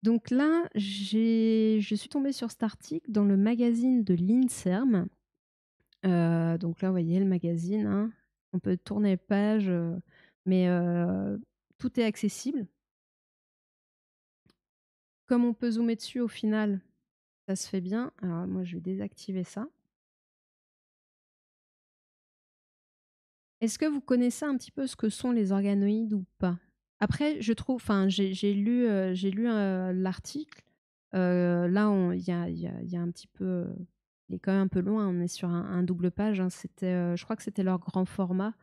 Donc là, je suis tombée sur cet article dans le magazine de l'INSERM. Donc là, vous voyez le magazine, hein. On peut tourner page, mais tout est accessible. Comme on peut zoomer dessus au final, ça se fait bien. Alors moi, je vais désactiver ça. Est-ce que vous connaissez un petit peu ce que sont les organoïdes ou pas? Après, je trouve enfin, j'ai lu, l'article. Là, on il y a un petit peu, il est quand même un peu loin, on est sur un double page, hein. C'était, je crois que c'était leur grand format.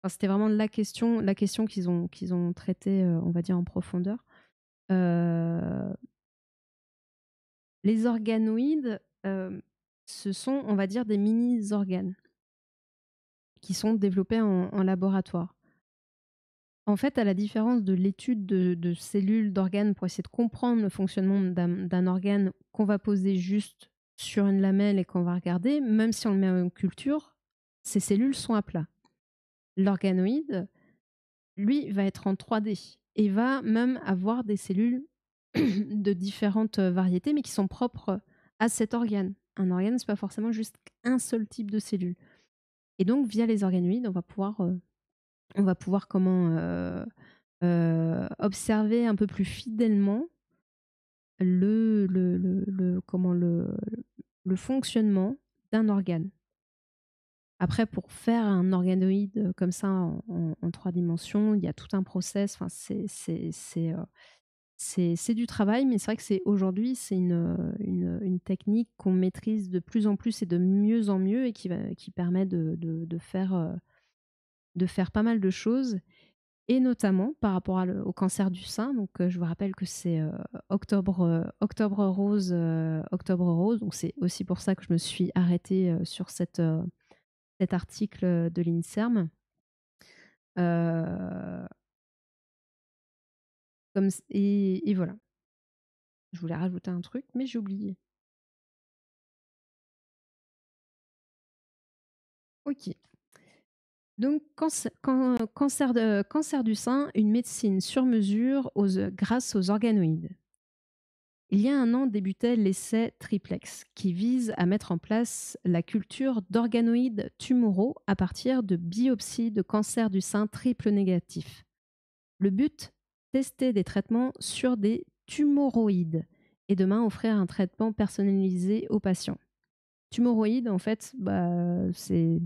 Enfin, c'était vraiment la question qu'ils ont traitée, on va dire en profondeur. Heu, les organoïdes, ce sont, on va dire, des mini organes qui sont développés en laboratoire. En fait, à la différence de l'étude de cellules, d'organes pour essayer de comprendre le fonctionnement d'un organe qu'on va poser juste sur une lamelle et qu'on va regarder, même si on le met en culture, ces cellules sont à plat. L'organoïde, lui, va être en 3D et va même avoir des cellules de différentes variétés, mais qui sont propres à cet organe. Un organe, c'est pas forcément juste un seul type de cellule. Et donc, via les organoïdes, on va pouvoir observer un peu plus fidèlement le fonctionnement d'un organe. Après, pour faire un organoïde, comme ça en 3 dimensions, il y a tout un process. Enfin, c'est du travail, mais c'est vrai que aujourd'hui, c'est une technique qu'on maîtrise de plus en plus et de mieux en mieux et qui permet de faire pas mal de choses. Et notamment par rapport au cancer du sein. Donc, je vous rappelle que c'est Octobre Rose. Donc, c'est aussi pour ça que je me suis arrêtée sur cet article de l'INSERM. Euh, et voilà. Je voulais rajouter un truc, mais j'ai oublié. Ok. Donc, cancer du sein, une médecine sur mesure grâce aux organoïdes. Il y a un an débutait l'essai Triplex, qui vise à mettre en place la culture d'organoïdes tumoraux à partir de biopsies de cancer du sein triple négatif. Le but, tester des traitements sur des tumoroïdes et demain offrir un traitement personnalisé aux patients. Tumoroïde, en fait, c'est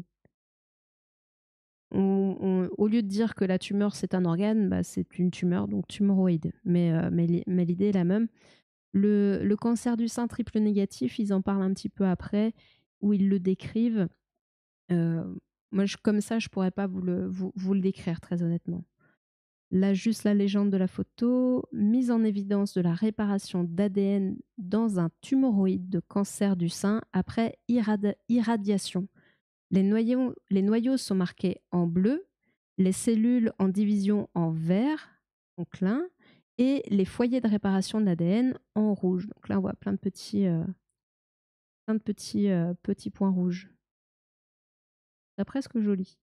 au lieu de dire que la tumeur c'est un organe, c'est une tumeur, donc tumoroïde. Mais l'idée est la même. Le cancer du sein triple négatif, ils en parlent un petit peu après, où ils le décrivent. Moi, comme ça, je pourrais pas vous le décrire très honnêtement. Là, juste la légende de la photo, mise en évidence de la réparation d'ADN dans un tumoroïde de cancer du sein après irradiation. Les noyaux sont marqués en bleu, les cellules en division en vert, en clin, et les foyers de réparation de l'ADN en rouge. Donc là, on voit plein de petits points rouges. C'est presque joli.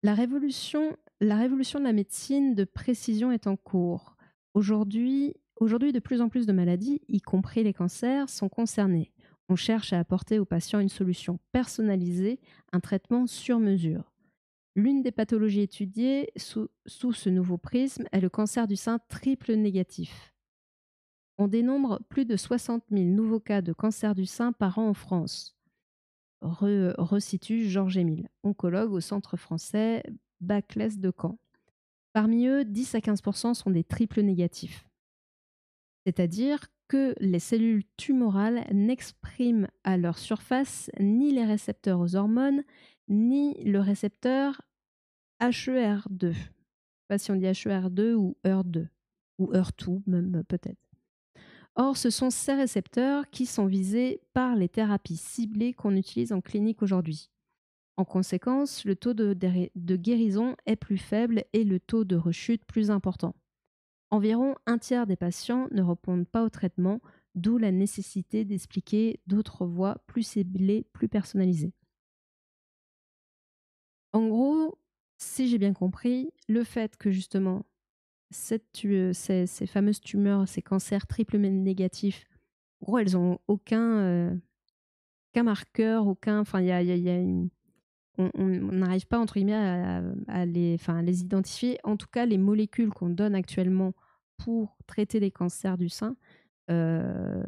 La révolution de la médecine de précision est en cours. Aujourd'hui, de plus en plus de maladies, y compris les cancers, sont concernées. On cherche à apporter aux patients une solution personnalisée, un traitement sur mesure. L'une des pathologies étudiées sous ce nouveau prisme est le cancer du sein triple négatif. On dénombre plus de 60 000 nouveaux cas de cancer du sein par an en France. Resitue Georges Émile, oncologue au Centre français Baclès de Caen. Parmi eux, 10 à 15 sont des triples négatifs. C'est-à-dire que les cellules tumorales n'expriment à leur surface ni les récepteurs aux hormones, ni le récepteur HER2. Je ne sais pas si on dit HER2 ou HER2, ou HER2 même peut-être. Or, ce sont ces récepteurs qui sont visés par les thérapies ciblées qu'on utilise en clinique aujourd'hui. En conséquence, le taux de guérison est plus faible et le taux de rechute plus important. Environ un tiers des patients ne répondent pas au traitement, d'où la nécessité d'expliquer d'autres voies plus ciblées, plus personnalisées. En gros, Si j'ai bien compris, le fait que justement ces fameuses tumeurs, ces cancers triple négatifs, en gros, elles ont aucun marqueur, aucun, enfin, il y a une, on n'arrive pas entre guillemets à les, enfin, à les identifier. En tout cas, les molécules qu'on donne actuellement pour traiter les cancers du sein, euh,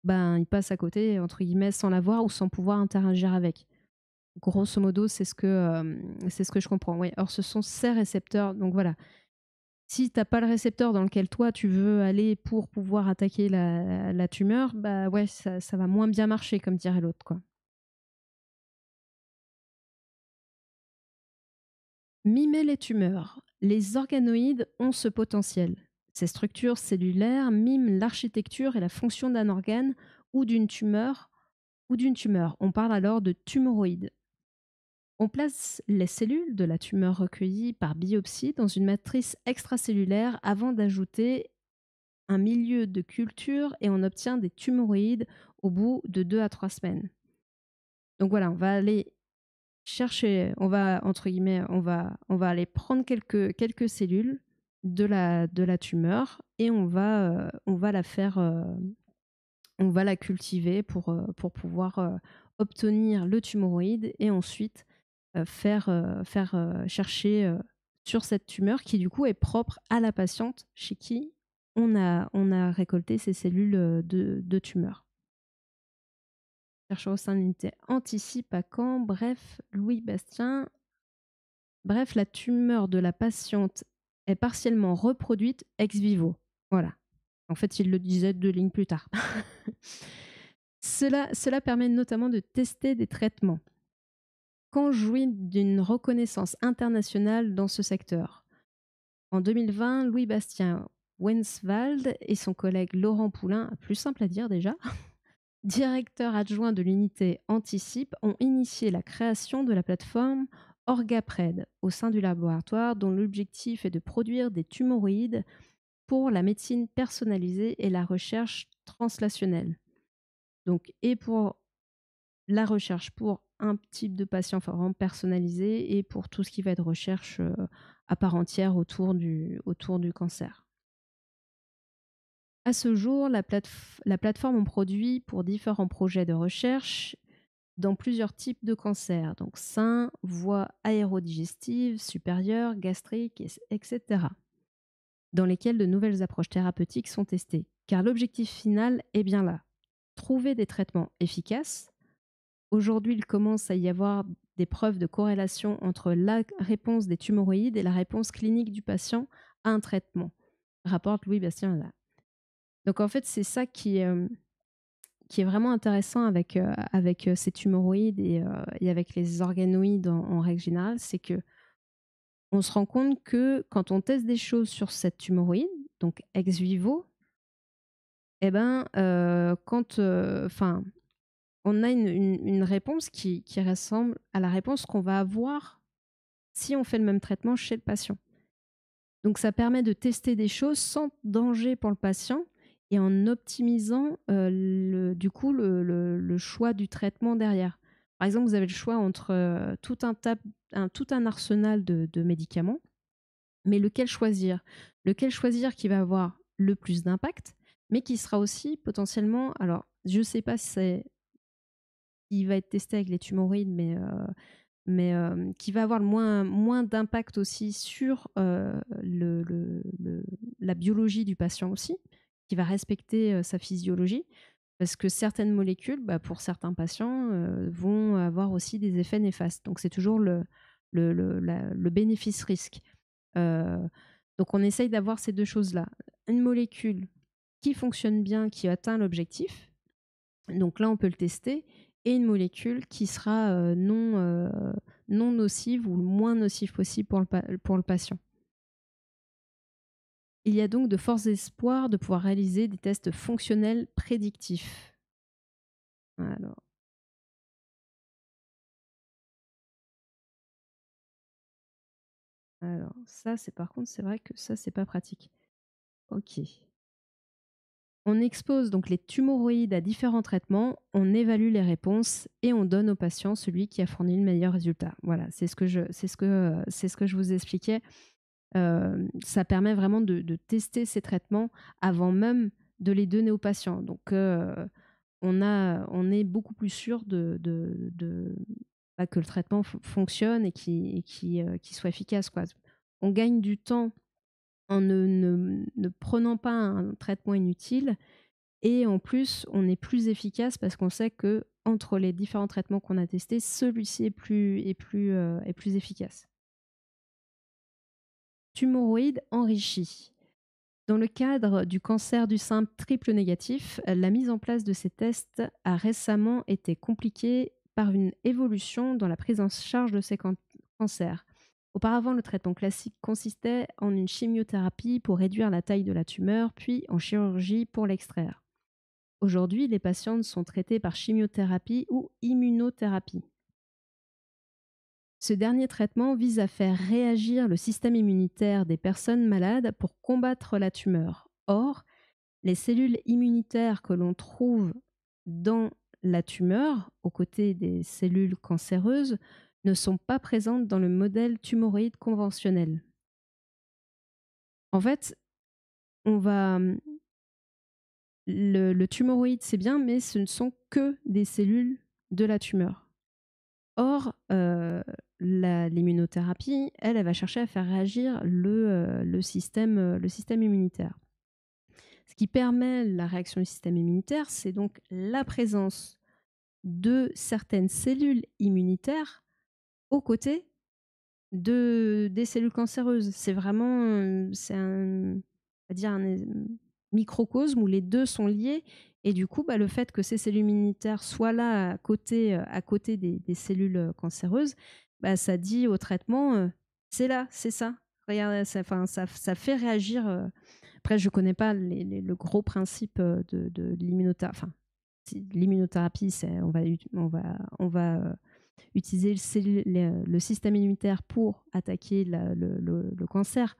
ben, ils passent à côté entre guillemets sans l'avoir ou sans pouvoir interagir avec. Grosso modo, c'est ce que je comprends. Oui. Or, ce sont ces récepteurs. Donc voilà, si tu n'as pas le récepteur dans lequel toi tu veux aller pour pouvoir attaquer la tumeur, bah ouais, ça va moins bien marcher, comme dirait l'autre, quoi. Mimer les tumeurs. Les organoïdes ont ce potentiel. Ces structures cellulaires miment l'architecture et la fonction d'un organe ou d'une tumeur. On parle alors de tumoroïdes. On place les cellules de la tumeur recueillies par biopsie dans une matrice extracellulaire avant d'ajouter un milieu de culture et on obtient des tumoroïdes au bout de 2 à 3 semaines. Donc voilà, on va aller chercher, on va, entre guillemets, on va aller prendre quelques cellules de la tumeur et on va la faire, on va la cultiver pour pouvoir obtenir le tumoroïde et ensuite faire chercher sur cette tumeur qui du coup est propre à la patiente chez qui on a récolté ces cellules de tumeur. Chercheur au sein de l'unité anticipe à quand, bref, Louis Bastien. Bref, la tumeur de la patiente est partiellement reproduite ex vivo. Voilà. En fait, il le disait 2 lignes plus tard. Cela permet notamment de tester des traitements. Caen jouit d'une reconnaissance internationale dans ce secteur. En 2020, Louis Bastien Wenswald et son collègue Laurent Poulain, plus simple à dire déjà, directeur adjoint de l'unité Anticipe, ont initié la création de la plateforme Orgapred au sein du laboratoire dont l'objectif est de produire des tumoroïdes pour la médecine personnalisée et la recherche translationnelle. Donc, et pour la recherche pour un type de patient vraiment personnalisé et pour tout ce qui va être recherche à part entière autour du cancer. À ce jour, la plateforme en produit pour différents projets de recherche dans plusieurs types de cancers, donc sein, voie aérodigestive, supérieure, gastrique, etc., dans lesquels de nouvelles approches thérapeutiques sont testées. Car l'objectif final est bien là, trouver des traitements efficaces. Aujourd'hui, il commence à y avoir des preuves de corrélation entre la réponse des tumoroïdes et la réponse clinique du patient à un traitement, rapporte Louis Bastien. Donc en fait, c'est ça qui est vraiment intéressant avec ces tumoroïdes et avec les organoïdes en règle générale, c'est que on se rend compte que quand on teste des choses sur cette tumoroïde, donc ex vivo, eh ben, on a une réponse qui ressemble à la réponse qu'on va avoir si on fait le même traitement chez le patient. Donc ça permet de tester des choses sans danger pour le patient et en optimisant du coup le choix du traitement derrière. Par exemple, vous avez le choix entre tout un arsenal de médicaments, mais lequel choisir? Lequel choisir qui va avoir le plus d'impact, mais qui sera aussi potentiellement, alors je ne sais pas si c'est qui va être testé avec les tumoroïdes, mais qui va avoir moins d'impact aussi sur la biologie du patient aussi, qui va respecter sa physiologie, parce que certaines molécules, bah, pour certains patients, vont avoir aussi des effets néfastes. Donc c'est toujours le bénéfice-risque. Euh, donc on essaye d'avoir ces deux choses-là. Une molécule qui fonctionne bien, qui atteint l'objectif, donc là, on peut le tester. Et une molécule qui sera non nocive ou le moins nocive possible pour le patient. Il y a donc de forts espoirs de pouvoir réaliser des tests fonctionnels prédictifs. Alors, ça, c'est par contre, c'est vrai que ça, c'est pas pratique. Ok. On expose donc les tumoroïdes à différents traitements, on évalue les réponses et on donne au patient celui qui a fourni le meilleur résultat. Voilà, c'est ce que je vous expliquais. Ça permet vraiment de tester ces traitements avant même de les donner aux patients. Donc, on est beaucoup plus sûr bah, que le traitement fonctionne et qu'il soit efficace, quoi. On gagne du temps en ne prenant pas un traitement inutile et en plus, on est plus efficace parce qu'on sait que entre les différents traitements qu'on a testés, celui-ci est plus efficace. Tumoroïde enrichi. Dans le cadre du cancer du sein triple négatif, la mise en place de ces tests a récemment été compliquée par une évolution dans la prise en charge de ces cancers. Auparavant, le traitement classique consistait en une chimiothérapie pour réduire la taille de la tumeur, puis en chirurgie pour l'extraire. Aujourd'hui, les patientes sont traitées par chimiothérapie ou immunothérapie. Ce dernier traitement vise à faire réagir le système immunitaire des personnes malades pour combattre la tumeur. Or, les cellules immunitaires que l'on trouve dans la tumeur, aux côtés des cellules cancéreuses, ne sont pas présentes dans le modèle tumoroïde conventionnel. En fait, on va le tumoroïde, c'est bien, mais ce ne sont que des cellules de la tumeur. Or, l'immunothérapie, elle va chercher à faire réagir le système immunitaire. Ce qui permet la réaction du système immunitaire, c'est donc la présence de certaines cellules immunitaires aux côtés des cellules cancéreuses. C'est vraiment on va dire un microcosme où les deux sont liés. Et du coup, bah, le fait que ces cellules immunitaires soient là à côté des cellules cancéreuses, bah, ça dit au traitement, c'est là, c'est ça. Regarde, ça fait réagir. Après, je ne connais pas le gros principe de l'immunothérapie. Enfin, l'immunothérapie, on va utiliser le système immunitaire pour attaquer le cancer.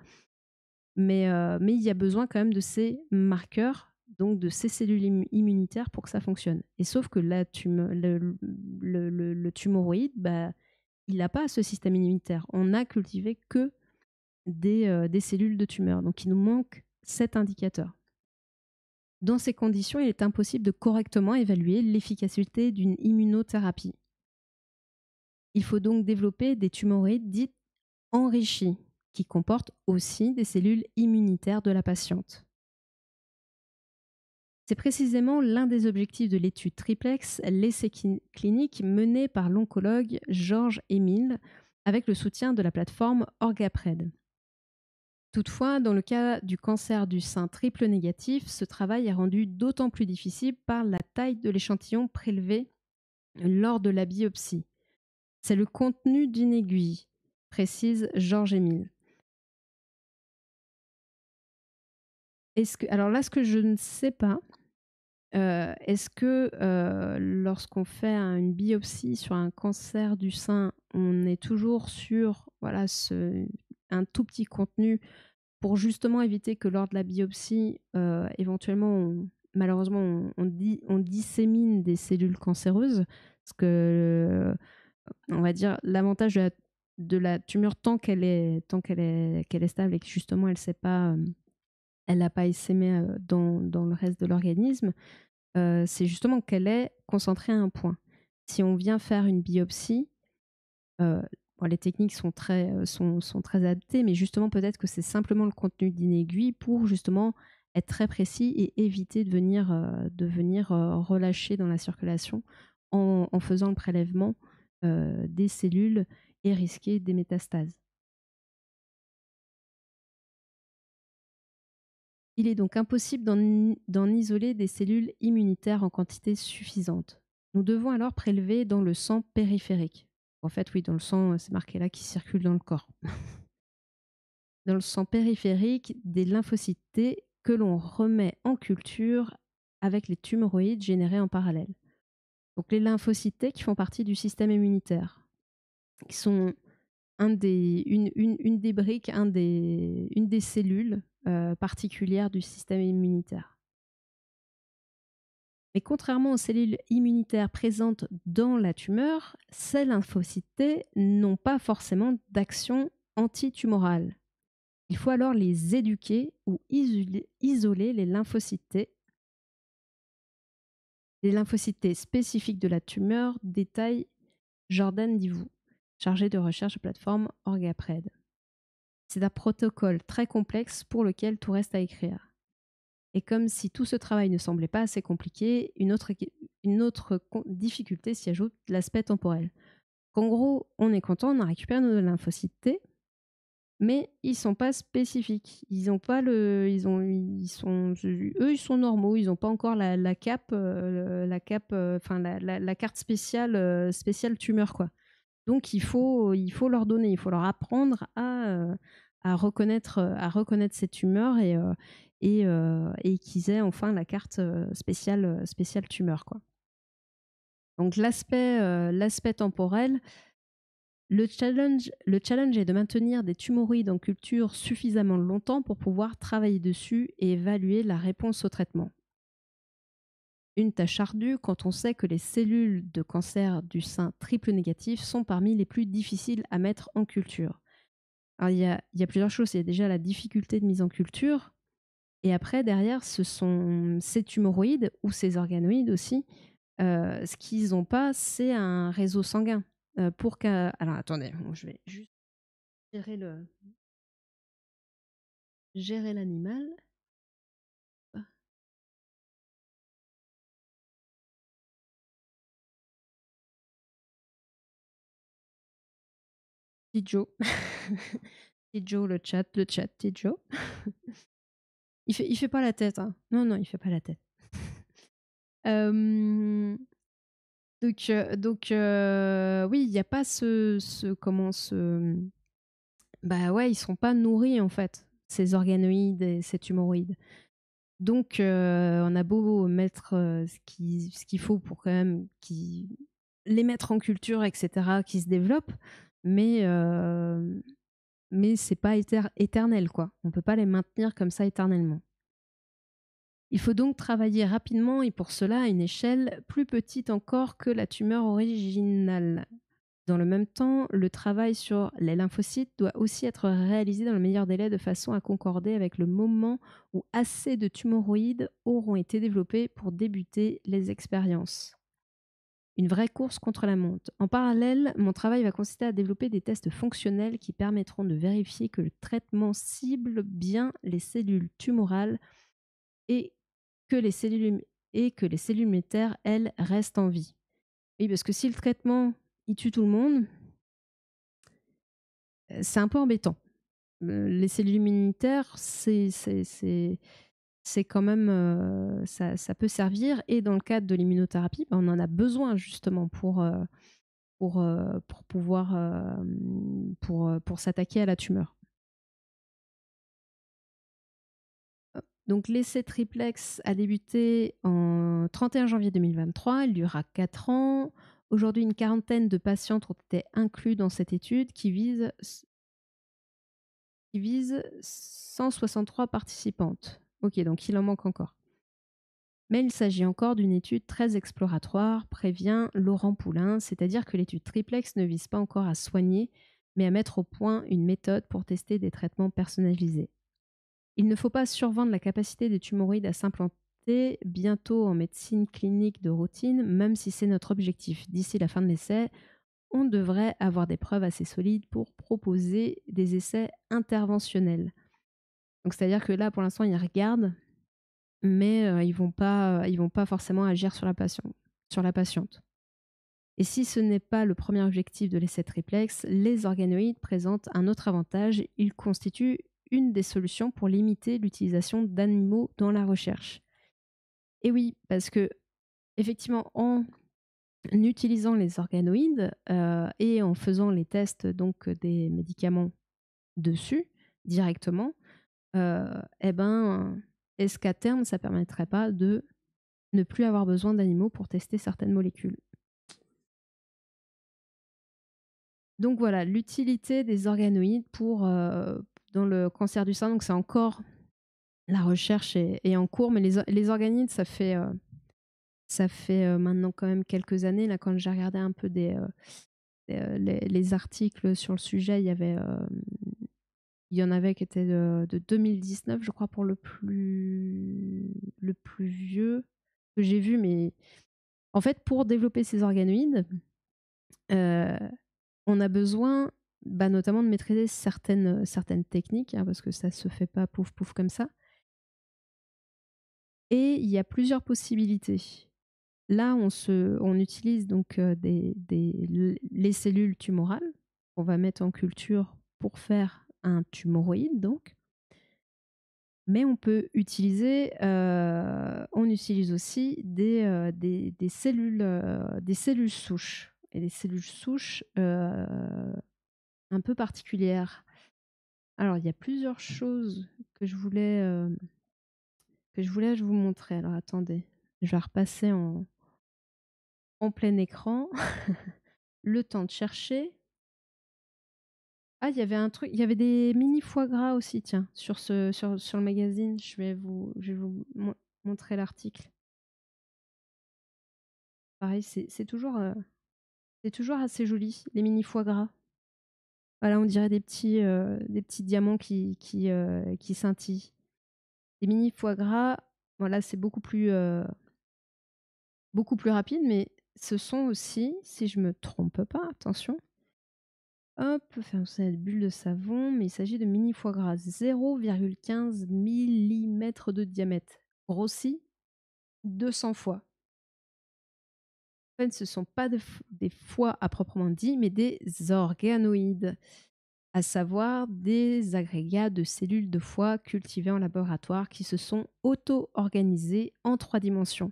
Mais il y a besoin quand même de ces marqueurs, donc de ces cellules immunitaires pour que ça fonctionne. Et sauf que le tumoroïde, bah, il n'a pas ce système immunitaire. On n'a cultivé que des cellules de tumeur. Donc il nous manque cet indicateur. Dans ces conditions, il est impossible de correctement évaluer l'efficacité d'une immunothérapie. Il faut donc développer des tumoroïdes dites enrichis, qui comportent aussi des cellules immunitaires de la patiente. C'est précisément l'un des objectifs de l'étude triplex, l'essai clinique mené par l'oncologue Georges Émile avec le soutien de la plateforme Orgapred. Toutefois, dans le cas du cancer du sein triple négatif, ce travail est rendu d'autant plus difficile par la taille de l'échantillon prélevé lors de la biopsie. C'est le contenu d'une aiguille, précise Georges Émile. Alors là, ce que je ne sais pas, est-ce que lorsqu'on fait une biopsie sur un cancer du sein, on est toujours sur un tout petit contenu pour justement éviter que lors de la biopsie, éventuellement, malheureusement, on dissémine des cellules cancéreuses. Parce que, on va dire, l'avantage de la tumeur, tant qu'elle est stable et que justement, elle n'a pas essaimé dans le reste de l'organisme, c'est justement qu'elle est concentrée à un point. Si on vient faire une biopsie, les techniques sont très adaptées, mais justement, peut-être que c'est simplement le contenu d'une aiguille pour justement être très précis et éviter de venir relâcher dans la circulation en faisant le prélèvement des cellules et risquer des métastases. Il est donc impossible d'en isoler des cellules immunitaires en quantité suffisante. Nous devons alors prélever dans le sang périphérique. En fait, oui, dans le sang, c'est marqué là, qui circule dans le corps. Dans le sang périphérique, des lymphocytes T que l'on remet en culture avec les tumoroïdes générés en parallèle. Donc les lymphocytes T qui font partie du système immunitaire, qui sont une des briques, une des cellules particulières du système immunitaire. Mais contrairement aux cellules immunitaires présentes dans la tumeur, ces lymphocytes T n'ont pas forcément d'action antitumorale. Il faut alors les éduquer ou isoler les lymphocytes T. Les lymphocytes T spécifiques de la tumeur, détaille Jordan Divou, chargé de recherche de plateforme Orgapred. C'est un protocole très complexe pour lequel tout reste à écrire. Et comme si tout ce travail ne semblait pas assez compliqué, une autre difficulté s'y ajoute, l'aspect temporel. En gros, on est content, on a récupéré nos lymphocytes T, mais ils sont pas spécifiques. Ils ont pas le, ils sont, eux, ils sont normaux. Ils n'ont pas encore la cape, enfin la carte spéciale tumeur quoi. Donc il faut leur donner, il faut leur apprendre à reconnaître ces tumeurs et qu'ils aient enfin la carte spéciale tumeur quoi. Donc l'aspect temporel. Le challenge est de maintenir des tumoroïdes en culture suffisamment longtemps pour pouvoir travailler dessus et évaluer la réponse au traitement. Une tâche ardue quand on sait que les cellules de cancer du sein triple négatif sont parmi les plus difficiles à mettre en culture. Alors il y a plusieurs choses. Il y a déjà la difficulté de mise en culture. Et après, derrière, ce sont ces tumoroïdes ou ces organoïdes aussi. Ce qu'ils n'ont pas, c'est un réseau sanguin. Alors attendez, je vais juste gérer l'animal. Petit Joe. Petit Joe, le chat, petit Joe. Il fait pas la tête. Hein. Non, il fait pas la tête. Oui, il n'y a pas bah ouais, ils sont pas nourris en fait, ces organoïdes et ces tumoroïdes. Donc, on a beau mettre ce qu'il faut pour quand même les mettre en culture, etc., qui se développent, mais c'est pas éternel, quoi. On peut pas les maintenir comme ça éternellement. Il faut donc travailler rapidement et pour cela à une échelle plus petite encore que la tumeur originale. Dans le même temps, le travail sur les lymphocytes doit aussi être réalisé dans le meilleur délai de façon à concorder avec le moment où assez de tumoroïdes auront été développés pour débuter les expériences. Une vraie course contre la montre. En parallèle, mon travail va consister à développer des tests fonctionnels qui permettront de vérifier que le traitement cible bien les cellules tumorales et que les cellules immunitaires, elles, restent en vie. Oui, parce que si le traitement il tue tout le monde, c'est un peu embêtant. Les cellules immunitaires, c'est quand même, ça peut servir. Et dans le cadre de l'immunothérapie, on en a besoin justement pour pouvoir pour s'attaquer à la tumeur. Donc l'essai triplex a débuté en 31 janvier 2023, il durera 4 ans. Aujourd'hui, une quarantaine de patientes ont été incluses dans cette étude qui vise 163 participantes. Ok, donc il en manque encore. Mais il s'agit encore d'une étude très exploratoire, prévient Laurent Poulain, c'est-à-dire que l'étude triplex ne vise pas encore à soigner, mais à mettre au point une méthode pour tester des traitements personnalisés. Il ne faut pas survendre la capacité des tumoroïdes à s'implanter bientôt en médecine clinique de routine, même si c'est notre objectif. D'ici la fin de l'essai, on devrait avoir des preuves assez solides pour proposer des essais interventionnels. Donc, c'est-à-dire que là, pour l'instant, ils regardent, mais ils vont pas forcément agir sur la patiente. Et si ce n'est pas le premier objectif de l'essai triplex, les organoïdes présentent un autre avantage. Ils constituent une des solutions pour limiter l'utilisation d'animaux dans la recherche. Et oui, parce que effectivement, en utilisant les organoïdes et en faisant les tests donc des médicaments dessus directement, est-ce qu'à terme, ça ne permettrait pas de ne plus avoir besoin d'animaux pour tester certaines molécules? Donc voilà, l'utilité des organoïdes dans le cancer du sein, donc c'est encore la recherche est en cours, mais les organoïdes, ça fait Ça fait maintenant quand même quelques années, là, quand j'ai regardé un peu les articles sur le sujet, il y en avait qui étaient de 2019, je crois, pour le plus vieux que j'ai vu. Mais en fait, pour développer ces organoïdes, euh, on a besoin notamment de maîtriser certaines techniques, hein, parce que ça se fait pas pouf pouf comme ça. Et il y a plusieurs possibilités. Là, on utilise donc les cellules tumorales qu'on va mettre en culture pour faire un tumoroïde, donc. Mais on utilise aussi des cellules souches, et des cellules souches un peu particulières. Alors, il y a plusieurs choses que je voulais vous montrer. Alors, attendez, je vais repasser en plein écran. Le temps de chercher. Ah, il y avait un truc, il y avait des mini foie gras aussi, tiens, sur le magazine. Je vais vous montrer l'article. Pareil, c'est toujours assez joli, les mini foie gras. Voilà, on dirait des petits diamants qui scintillent. Les mini foie gras, voilà, c'est beaucoup plus rapide, mais ce sont aussi, si je me trompe pas, attention, hop, enfin, c'est une bulle de savon, mais il s'agit de mini foie gras, 0,15 mm de diamètre, grossi 200 fois. En fait, ce ne sont pas des foies à proprement dit, mais des organoïdes, à savoir des agrégats de cellules de foie cultivés en laboratoire qui se sont auto-organisés en 3 dimensions.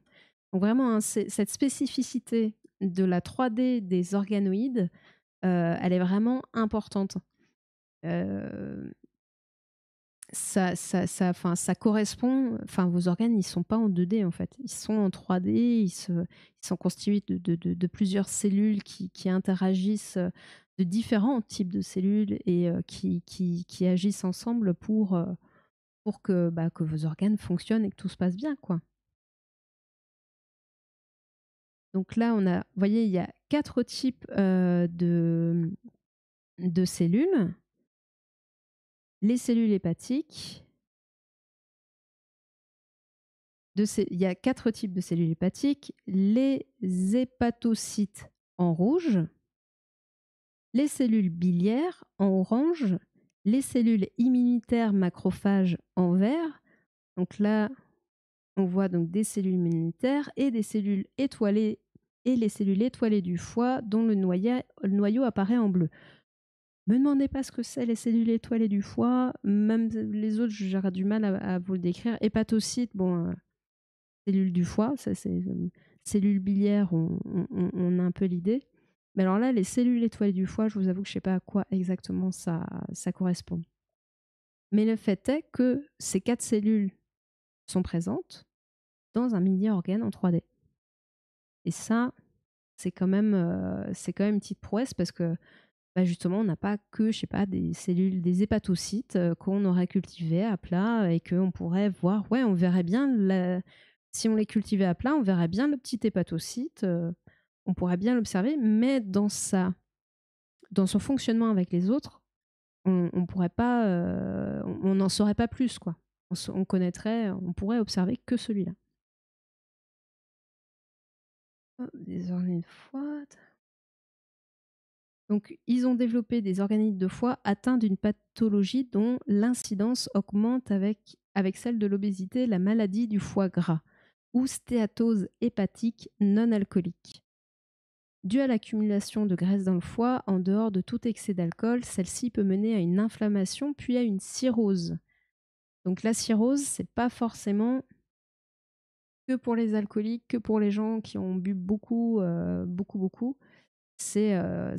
Donc vraiment, hein, cette spécificité de la 3D des organoïdes, elle est vraiment importante. Ça correspond. Enfin, vos organes, ils sont pas en 2D en fait, ils sont en 3D. Ils sont constitués de plusieurs cellules qui interagissent, de différents types de cellules, et qui agissent ensemble pour que vos organes fonctionnent et que tout se passe bien, quoi. Donc là, vous voyez, il y a 4 types de cellules. Les cellules hépatiques. Il y a 4 types de cellules hépatiques. Les hépatocytes en rouge, les cellules biliaires en orange, les cellules immunitaires macrophages en vert. Donc là, on voit donc des cellules immunitaires et des cellules étoilées, et les cellules étoilées du foie dont le noyau apparaît en bleu. Me demandez pas ce que c'est les cellules étoilées du foie, même les autres, j'aurais du mal à vous le décrire. Hépatocytes, bon, cellules du foie, ça c'est cellules biliaires, on a un peu l'idée. Mais alors là, les cellules étoilées du foie, je vous avoue que je ne sais pas à quoi exactement ça correspond. Mais le fait est que ces 4 cellules sont présentes dans un mini-organe en 3D. Et ça, c'est quand même une petite prouesse, parce que justement, on n'a pas que, je sais pas, des cellules, des hépatocytes qu'on aurait cultivés à plat, et qu'on pourrait voir, ouais, on verrait bien, si on les cultivait à plat, on verrait bien le petit hépatocyte, on pourrait bien l'observer, mais dans son fonctionnement avec les autres, on pourrait pas, on n'en saurait pas plus, quoi. On pourrait observer que celui-là. Oh, des organes de foie. Donc, ils ont développé des organoïdes de foie atteints d'une pathologie dont l'incidence augmente avec celle de l'obésité, la maladie du foie gras, ou stéatose hépatique non alcoolique. Due à l'accumulation de graisse dans le foie, en dehors de tout excès d'alcool, celle-ci peut mener à une inflammation puis à une cirrhose. Donc la cirrhose, c'est pas forcément que pour les alcooliques, que pour les gens qui ont bu beaucoup, beaucoup. Ça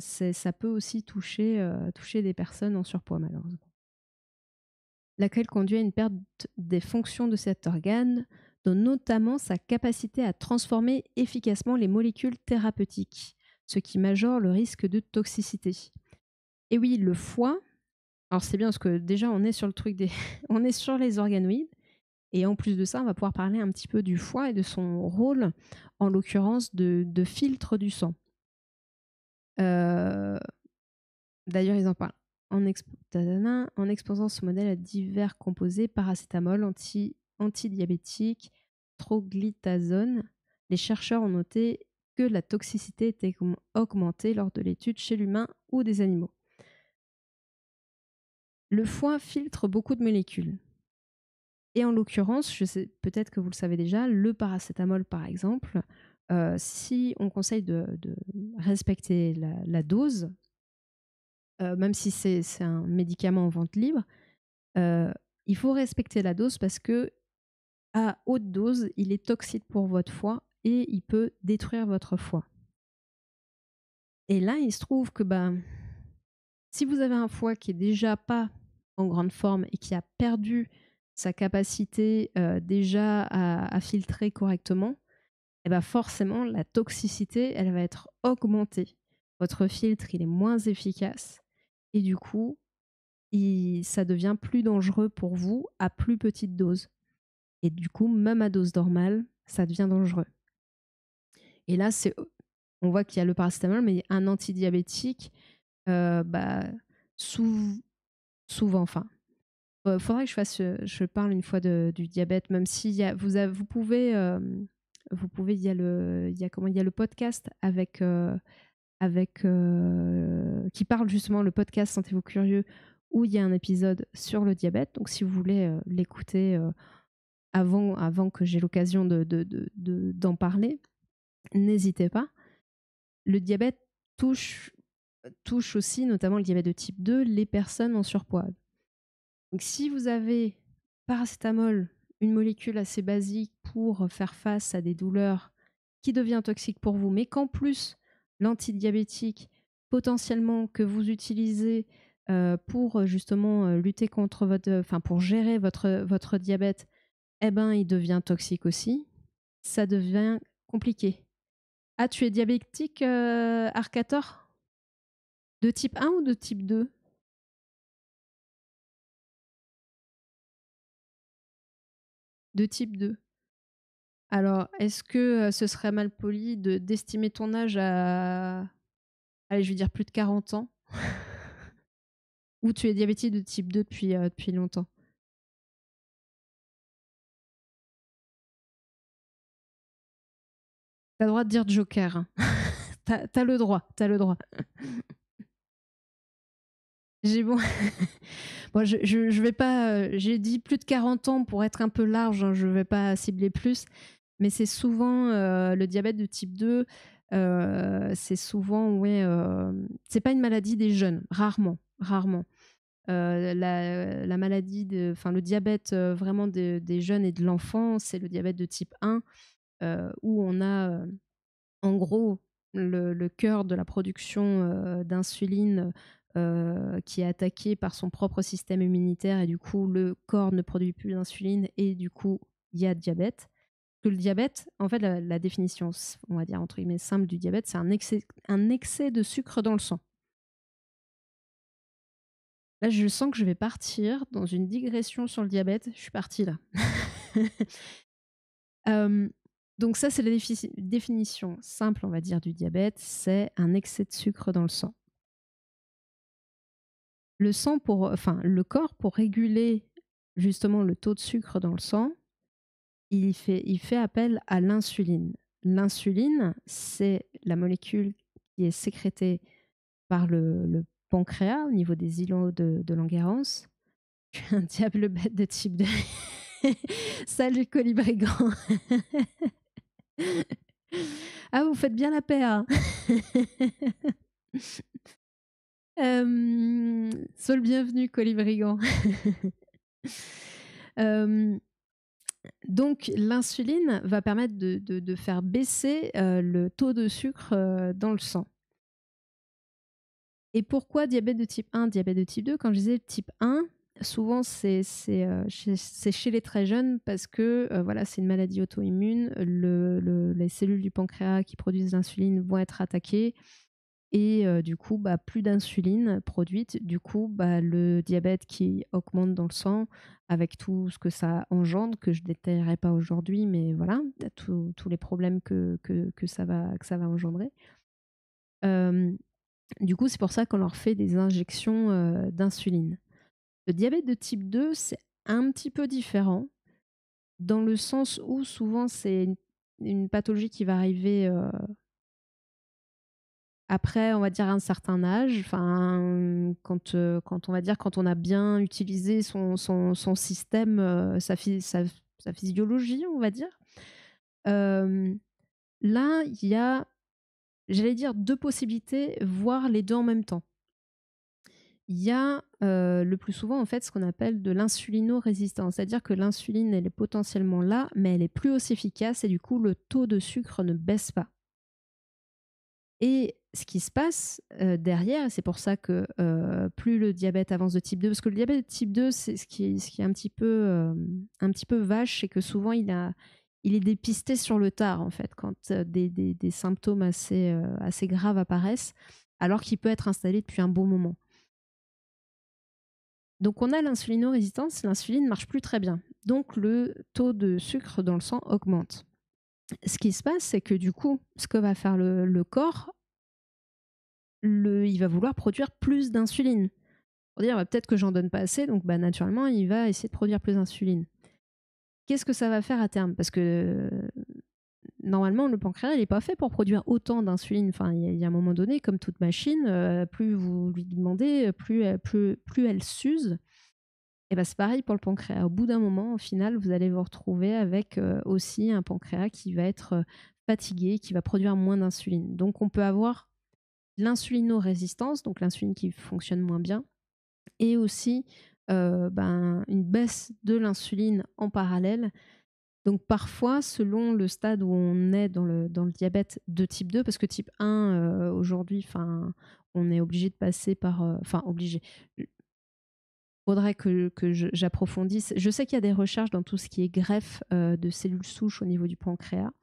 peut aussi toucher des personnes en surpoids, malheureusement. Laquelle conduit à une perte des fonctions de cet organe, dont notamment sa capacité à transformer efficacement les molécules thérapeutiques, ce qui majore le risque de toxicité. Et oui, le foie, alors c'est bien parce que déjà on est sur le truc on est sur les organoïdes, Et en plus de ça, on va pouvoir parler un petit peu du foie et de son rôle, en l'occurrence de filtre du sang. Euh, D'ailleurs, ils en parlent. En exposant ce modèle à divers composés, paracétamol, antidiabétique, troglytasone, les chercheurs ont noté que la toxicité était augmentée lors de l'étude chez l'humain ou des animaux. Le foie filtre beaucoup de molécules. Et en l'occurrence, peut-être que vous le savez déjà, le paracétamol par exemple, si on conseille de respecter la dose, même si c'est un médicament en vente libre, il faut respecter la dose parce que à haute dose, il est toxique pour votre foie et il peut détruire votre foie. Et là, il se trouve que si vous avez un foie qui est déjà pas en grande forme et qui a perdu sa capacité déjà à filtrer correctement, et forcément, la toxicité, elle va être augmentée. Votre filtre, il est moins efficace et du coup, ça devient plus dangereux pour vous à plus petite dose. Et du coup, même à dose normale, ça devient dangereux. Et là, on voit qu'il y a le paracétamol, mais un antidiabétique, souvent, enfin, faudrait que je parle une fois du diabète, même si vous pouvez, il y a le podcast qui parle justement, le podcast Sentez-vous curieux, où il y a un épisode sur le diabète. Donc si vous voulez l'écouter avant que j'ai l'occasion d'en parler, n'hésitez pas. Le diabète touche aussi, notamment le diabète de type 2, les personnes en surpoids. Donc si vous avez paracétamol, une molécule assez basique pour faire face à des douleurs qui devient toxique pour vous, mais qu'en plus l'antidiabétique potentiellement que vous utilisez pour justement lutter contre pour gérer votre diabète, il devient toxique aussi, ça devient compliqué. Ah, tu es diabétique, Arcator? De type 1 ou de type 2? De type 2. Alors, est-ce que ce serait mal poli d'estimer ton âge à, allez, je vais dire plus de 40 ans? Ou tu es diabétique de type 2 depuis longtemps? T'as le droit de dire Joker. Hein. T'as le droit, t'as le droit. J'ai bon. Bon, je vais pas. J'ai dit plus de 40 ans pour être un peu large, hein, je vais pas cibler plus. Mais c'est souvent le diabète de type 2, c'est souvent, ouais, c'est pas une maladie des jeunes, rarement, rarement. La maladie, le diabète vraiment des jeunes et de l'enfant, c'est le diabète de type 1, où on a en gros le cœur de la production d'insuline qui est attaqué par son propre système immunitaire et du coup le corps ne produit plus d'insuline et du coup il y a diabète. Que le diabète, en fait, la définition, on va dire entre guillemets simple du diabète, c'est un excès de sucre dans le sang. Là, je sens que je vais partir dans une digression sur le diabète. Je suis partie là. Donc ça, c'est la définition simple, on va dire, du diabète. C'est un excès de sucre dans le sang. Le corps, pour réguler justement le taux de sucre dans le sang, il fait appel à l'insuline. L'insuline, c'est la molécule qui est sécrétée par le pancréas au niveau des îlots de Langerhans. Je suis un diable bête de type 2. Salut Colibrigan. Ah, vous faites bien la paire. Hein. Sois le bienvenu, Colibrigan. Donc, l'insuline va permettre de faire baisser le taux de sucre dans le sang. Et pourquoi diabète de type 1, diabète de type 2? Quand je disais type 1, souvent c'est chez les très jeunes parce que voilà, c'est une maladie auto-immune. Les cellules du pancréas qui produisent l'insuline vont être attaquées et du coup, bah, plus d'insuline produite. Du coup, bah, le diabète qui augmente dans le sang avec tout ce que ça engendre, que je détaillerai pas aujourd'hui, mais voilà, tous les problèmes que ça va engendrer. Hem, du coup, c'est pour ça qu'on leur fait des injections, d'insuline. Le diabète de type 2, c'est un petit peu différent, dans le sens où souvent c'est une pathologie qui va arriver, après, on va dire un certain âge, enfin, quand on va dire quand on a bien utilisé son système, sa physiologie, on va dire. Hem, là, il y a, j'allais dire 2 possibilités, voire les 2 en même temps. Il y a, le plus souvent, en fait, ce qu'on appelle de l'insulino-résistance. C'est-à-dire que l'insuline, elle est potentiellement là, mais elle est plus aussi efficace et du coup, le taux de sucre ne baisse pas. Et ce qui se passe, derrière, c'est pour ça que, plus le diabète avance de type 2, parce que le diabète de type 2, c'est ce qui est un petit peu vache, c'est que souvent il est dépisté sur le tard, en fait, quand, des symptômes assez graves apparaissent, alors qu'il peut être installé depuis un bon moment. Donc on a l'insulino-résistance, l'insuline ne marche plus très bien. Donc le taux de sucre dans le sang augmente. Ce qui se passe, c'est que du coup, ce que va faire le corps, il va vouloir produire plus d'insuline. Pour dire, bah, peut-être que j'en donne pas assez, donc bah, naturellement, il va essayer de produire plus d'insuline. Qu'est-ce que ça va faire à terme? Parce que normalement, le pancréas, il n'est pas fait pour produire autant d'insuline. Enfin, il y a un moment donné, comme toute machine, plus vous lui demandez, plus elle s'use. Et ben c'est pareil pour le pancréas. Au bout d'un moment, au final, vous allez vous retrouver avec aussi un pancréas qui va être fatigué, qui va produire moins d'insuline. Donc, on peut avoir l'insulino-résistance, donc l'insuline qui fonctionne moins bien, et aussi une baisse de l'insuline en parallèle. Donc parfois, selon le stade où on est dans le diabète de type 2, parce que type 1, aujourd'hui, on est obligé de passer par... Enfin, obligé. Il faudrait que j'approfondisse. Je sais qu'il y a des recherches dans tout ce qui est greffe de cellules souches au niveau du pancréas,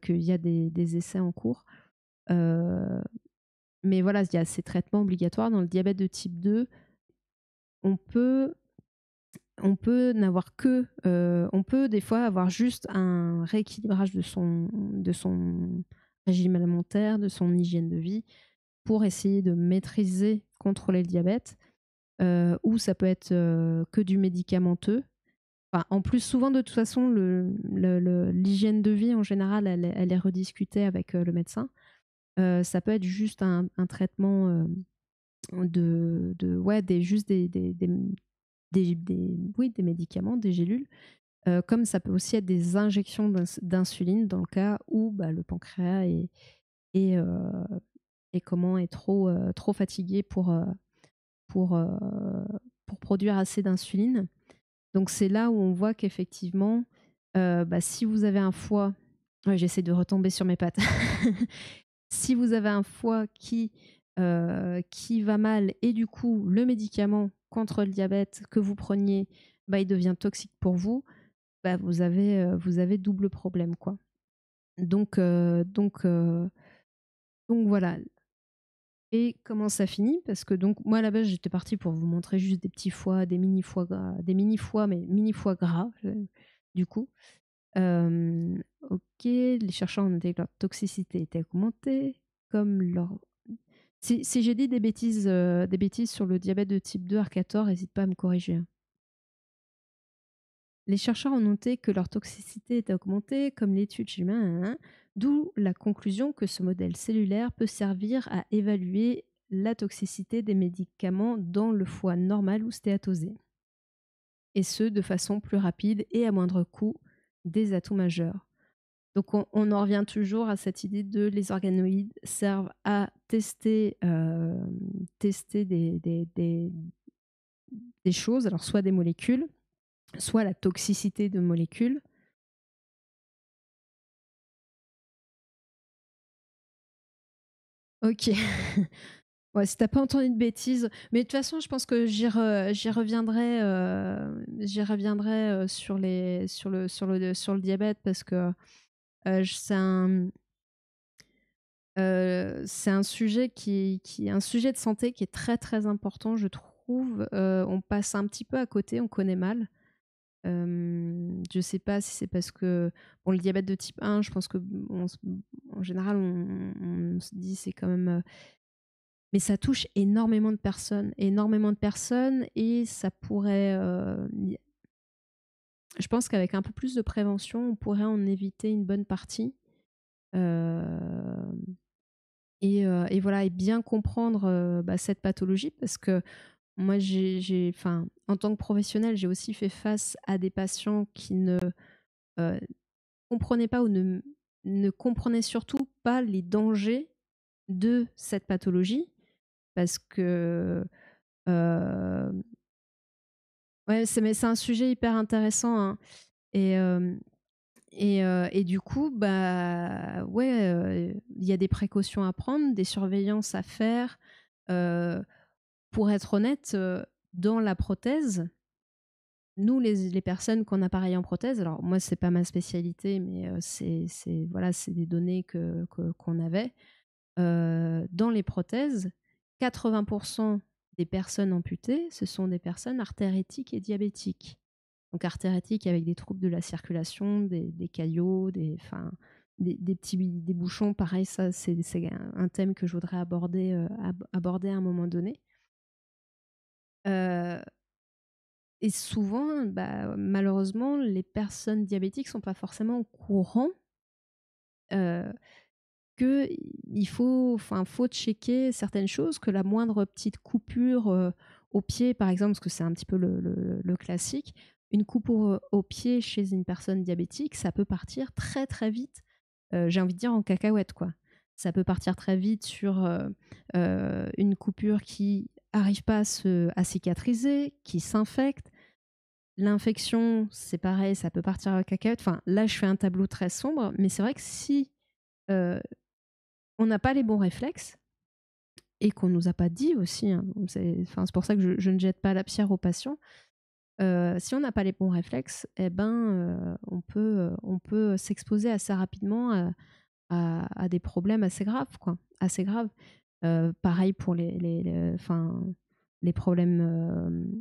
qu'il y a des essais en cours. Euh, mais voilà, il y a ces traitements obligatoires. Dans le diabète de type 2, on peut on peut des fois avoir juste un rééquilibrage de son régime alimentaire, de son hygiène de vie, pour essayer de maîtriser, contrôler le diabète, ou ça peut être que du médicamenteux. Enfin, en plus, souvent, de toute façon, l'hygiène de vie, en général, elle est rediscutée avec le médecin. Ça peut être juste un traitement ouais, juste oui, des médicaments, des gélules, comme ça peut aussi être des injections d'insuline dans le cas où bah, le pancréas est, euh, est trop fatigué pour, euh, pour produire assez d'insuline. Donc c'est là où on voit qu'effectivement, bah, si vous avez un foie, ouais, j'essaie de retomber sur mes pattes, si vous avez un foie qui va mal et du coup le médicament contre le diabète que vous preniez, bah, il devient toxique pour vous, bah, vous avez double problème, quoi. Donc, voilà. Et comment ça finit? Parce que donc moi à la base j'étais partie pour vous montrer juste des petits foies, des mini foies gras, des mini foies, mais mini foies gras, du coup. Ok, les chercheurs ont noté que leur toxicité était augmentée, comme leur... Si j'ai dit des bêtises sur le diabète de type 2 Arcator, n'hésite pas à me corriger, hein. Les chercheurs ont noté que leur toxicité était augmentée, comme l'étude chez l'humain, hein, d'où la conclusion que ce modèle cellulaire peut servir à évaluer la toxicité des médicaments dans le foie normal ou stéatosé, et ce, de façon plus rapide et à moindre coût des atouts majeurs. Donc on en revient toujours à cette idée de les organoïdes servent à tester des choses, alors soit des molécules, soit la toxicité de molécules. Ok. Ouais, si t'as pas entendu de bêtises, mais de toute façon, je pense que j'y reviendrai sur le diabète, parce que c'est un C'est un sujet qui est un sujet de santé qui est très, très important, je trouve. On passe un petit peu à côté, on connaît mal. Je sais pas si c'est parce que bon, le diabète de type 1, je pense que on s en général, on se dit c'est quand même, mais ça touche énormément de personnes et ça pourrait, y je pense qu'avec un peu plus de prévention, on pourrait en éviter une bonne partie. Hem et voilà et bien comprendre, bah, cette pathologie parce que moi enfin, en tant que professionnelle, j'ai aussi fait face à des patients qui ne, heu, comprenaient pas ou ne comprenaient surtout pas les dangers de cette pathologie parce que, hem, ouais, c'est un sujet hyper intéressant, hein et et du coup, bah, ouais, il y a des précautions à prendre, des surveillances à faire. Heu, pour être honnête, dans la prothèse, nous les personnes qu'on appareille en prothèse, alors moi c'est pas ma spécialité, mais c'est voilà, c'est des données qu'on avait. Dans les prothèses, 80 des personnes amputées, ce sont des personnes artéritiques et diabétiques. Donc artéritiques avec des troubles de la circulation, des caillots, des petits des bouchons. Pareil, ça c'est un thème que je voudrais aborder, aborder à un moment donné. Heu et souvent, bah, malheureusement, les personnes diabétiques sont pas forcément au courant, heu, qu'il faut enfin, faut checker certaines choses, que la moindre petite coupure, au pied, par exemple, parce que c'est un petit peu le classique, une coupure, au pied chez une personne diabétique, ça peut partir très, très vite, j'ai envie de dire en cacahuète, quoi. Ça peut partir très vite sur, une coupure qui arrive pas à cicatriser, qui s'infecte. L'infection, c'est pareil, ça peut partir en cacahuète. Enfin, là, je fais un tableau très sombre, mais c'est vrai que si, heu, on n'a pas les bons réflexes et qu'on nous a pas dit aussi, hein, c'est pour ça que je ne jette pas la pierre aux patients. Si on n'a pas les bons réflexes et ben, on peut s'exposer assez rapidement à des problèmes assez graves, quoi, assez graves. Pareil pour les problèmes,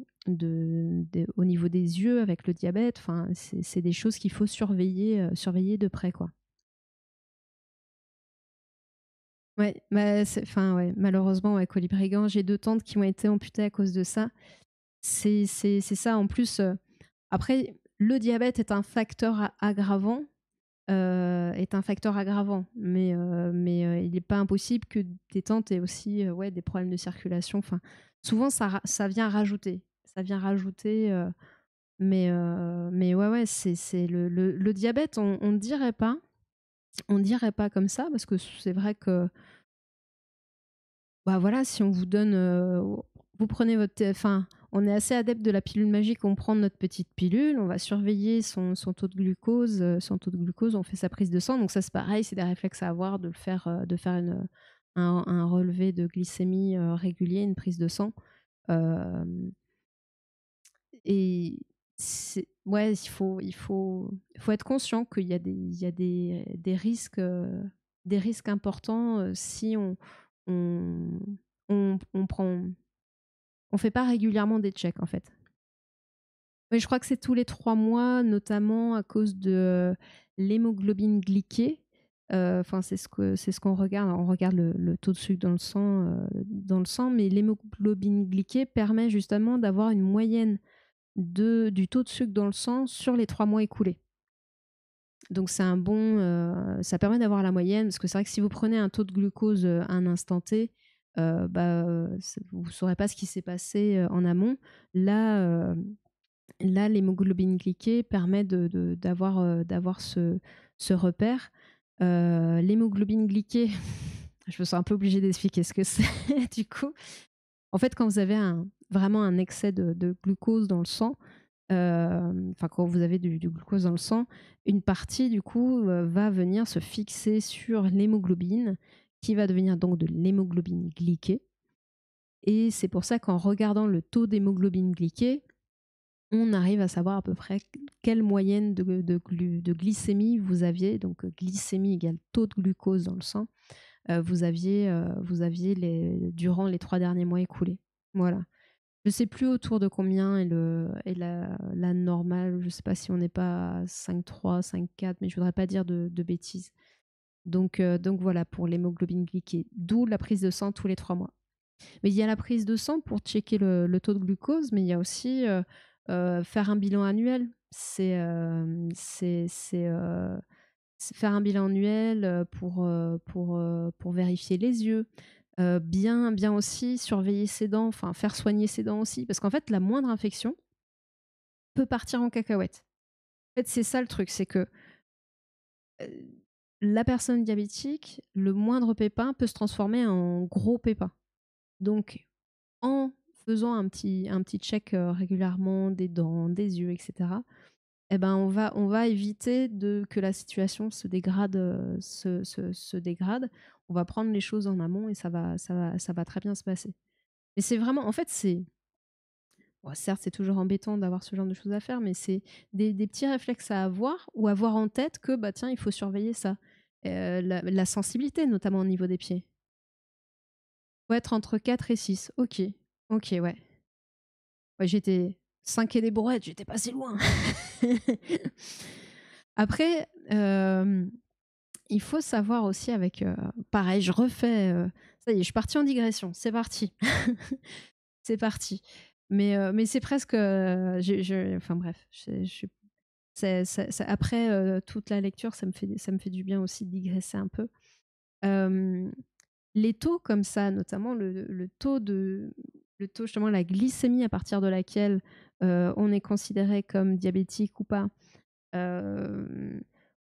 au niveau des yeux avec le diabète, enfin, c'est des choses qu'il faut surveiller, surveiller de près, quoi. Ouais, bah, ouais, malheureusement, ouais, Colibri-Gand, j'ai 2 tantes qui ont été amputées à cause de ça. C'est ça, en plus, après le diabète est un facteur aggravant, mais il n'est pas impossible que tes tantes aient aussi, ouais, des problèmes de circulation. Enfin, souvent ça vient rajouter. Ça vient rajouter, mais ouais, ouais, c'est le diabète, on dirait pas comme ça parce que c'est vrai que, bah, voilà, si on vous donne, vous prenez votre enfin, on est assez adepte de la pilule magique, on prend notre petite pilule, on va surveiller son taux de glucose, on fait sa prise de sang. Donc ça, c'est pareil, c'est des réflexes à avoir de faire un relevé de glycémie, régulier, une prise de sang. Hem et c'est ouais, il faut être conscient qu'il y a des risques importants, si on on prend on fait pas régulièrement des checks, en fait. Oui, je crois que c'est tous les 3 mois, notamment à cause de l'hémoglobine glyquée. Enfin, c'est ce qu'on regarde. On regarde le taux de sucre dans le sang, mais l'hémoglobine glyquée permet justement d'avoir une moyenne du taux de sucre dans le sang sur les 3 mois écoulés. Donc c'est un bon, ça permet d'avoir la moyenne parce que c'est vrai que si vous prenez un taux de glucose, à un instant T, bah, vous ne saurez pas ce qui s'est passé, en amont. Là, là, l'hémoglobine glyquée permet d'avoir ce repère. L'hémoglobine glyquée, je me sens un peu obligée d'expliquer ce que c'est du coup. En fait, quand vous avez vraiment un excès de glucose dans le sang, enfin quand vous avez du glucose dans le sang, une partie du coup, va venir se fixer sur l'hémoglobine qui va devenir donc de l'hémoglobine glyquée et c'est pour ça qu'en regardant le taux d'hémoglobine glyquée, on arrive à savoir à peu près quelle moyenne de glycémie vous aviez, donc glycémie égale taux de glucose dans le sang. vous aviez durant les 3 derniers mois écoulés. Voilà. Je sais plus autour de combien est la normale. Je sais pas si on n'est pas à 5,3, 5,4, mais je voudrais pas dire de bêtises. Donc voilà pour l'hémoglobine glyquée. D'où la prise de sang tous les 3 mois. Mais il y a la prise de sang pour checker le taux de glucose, mais il y a aussi faire un bilan annuel. C'est faire un bilan annuel pour vérifier les yeux. Bien aussi surveiller ses dents, enfin faire soigner ses dents aussi. Parce qu'en fait, la moindre infection peut partir en cacahuète. En fait, c'est ça le truc, c'est que euh, la personne diabétique, le moindre pépin peut se transformer en gros pépin. Donc, en faisant un petit check régulièrement des dents, des yeux, etc., eh ben on va éviter que la situation se dégrade, se dégrade. On va prendre les choses en amont et ça va très bien se passer. Mais c'est vraiment, en fait, bon, certes, c'est toujours embêtant d'avoir ce genre de choses à faire, mais c'est des petits réflexes à avoir ou avoir en tête que, bah tiens, il faut surveiller ça. La sensibilité, notamment au niveau des pieds. Faut être entre 4 et 6. Ok, ok, ouais. Ouais, j'étais 5 et des brouettes, j'étais pas si loin. Après, il faut savoir aussi avec... pareil, je refais... ça y est, je suis partie en digression. C'est parti. C'est parti. Mais c'est presque... enfin bref, après toute la lecture, ça me fait du bien aussi de digresser un peu. Les taux comme ça, notamment le taux justement, la glycémie à partir de laquelle on est considéré comme diabétique ou pas,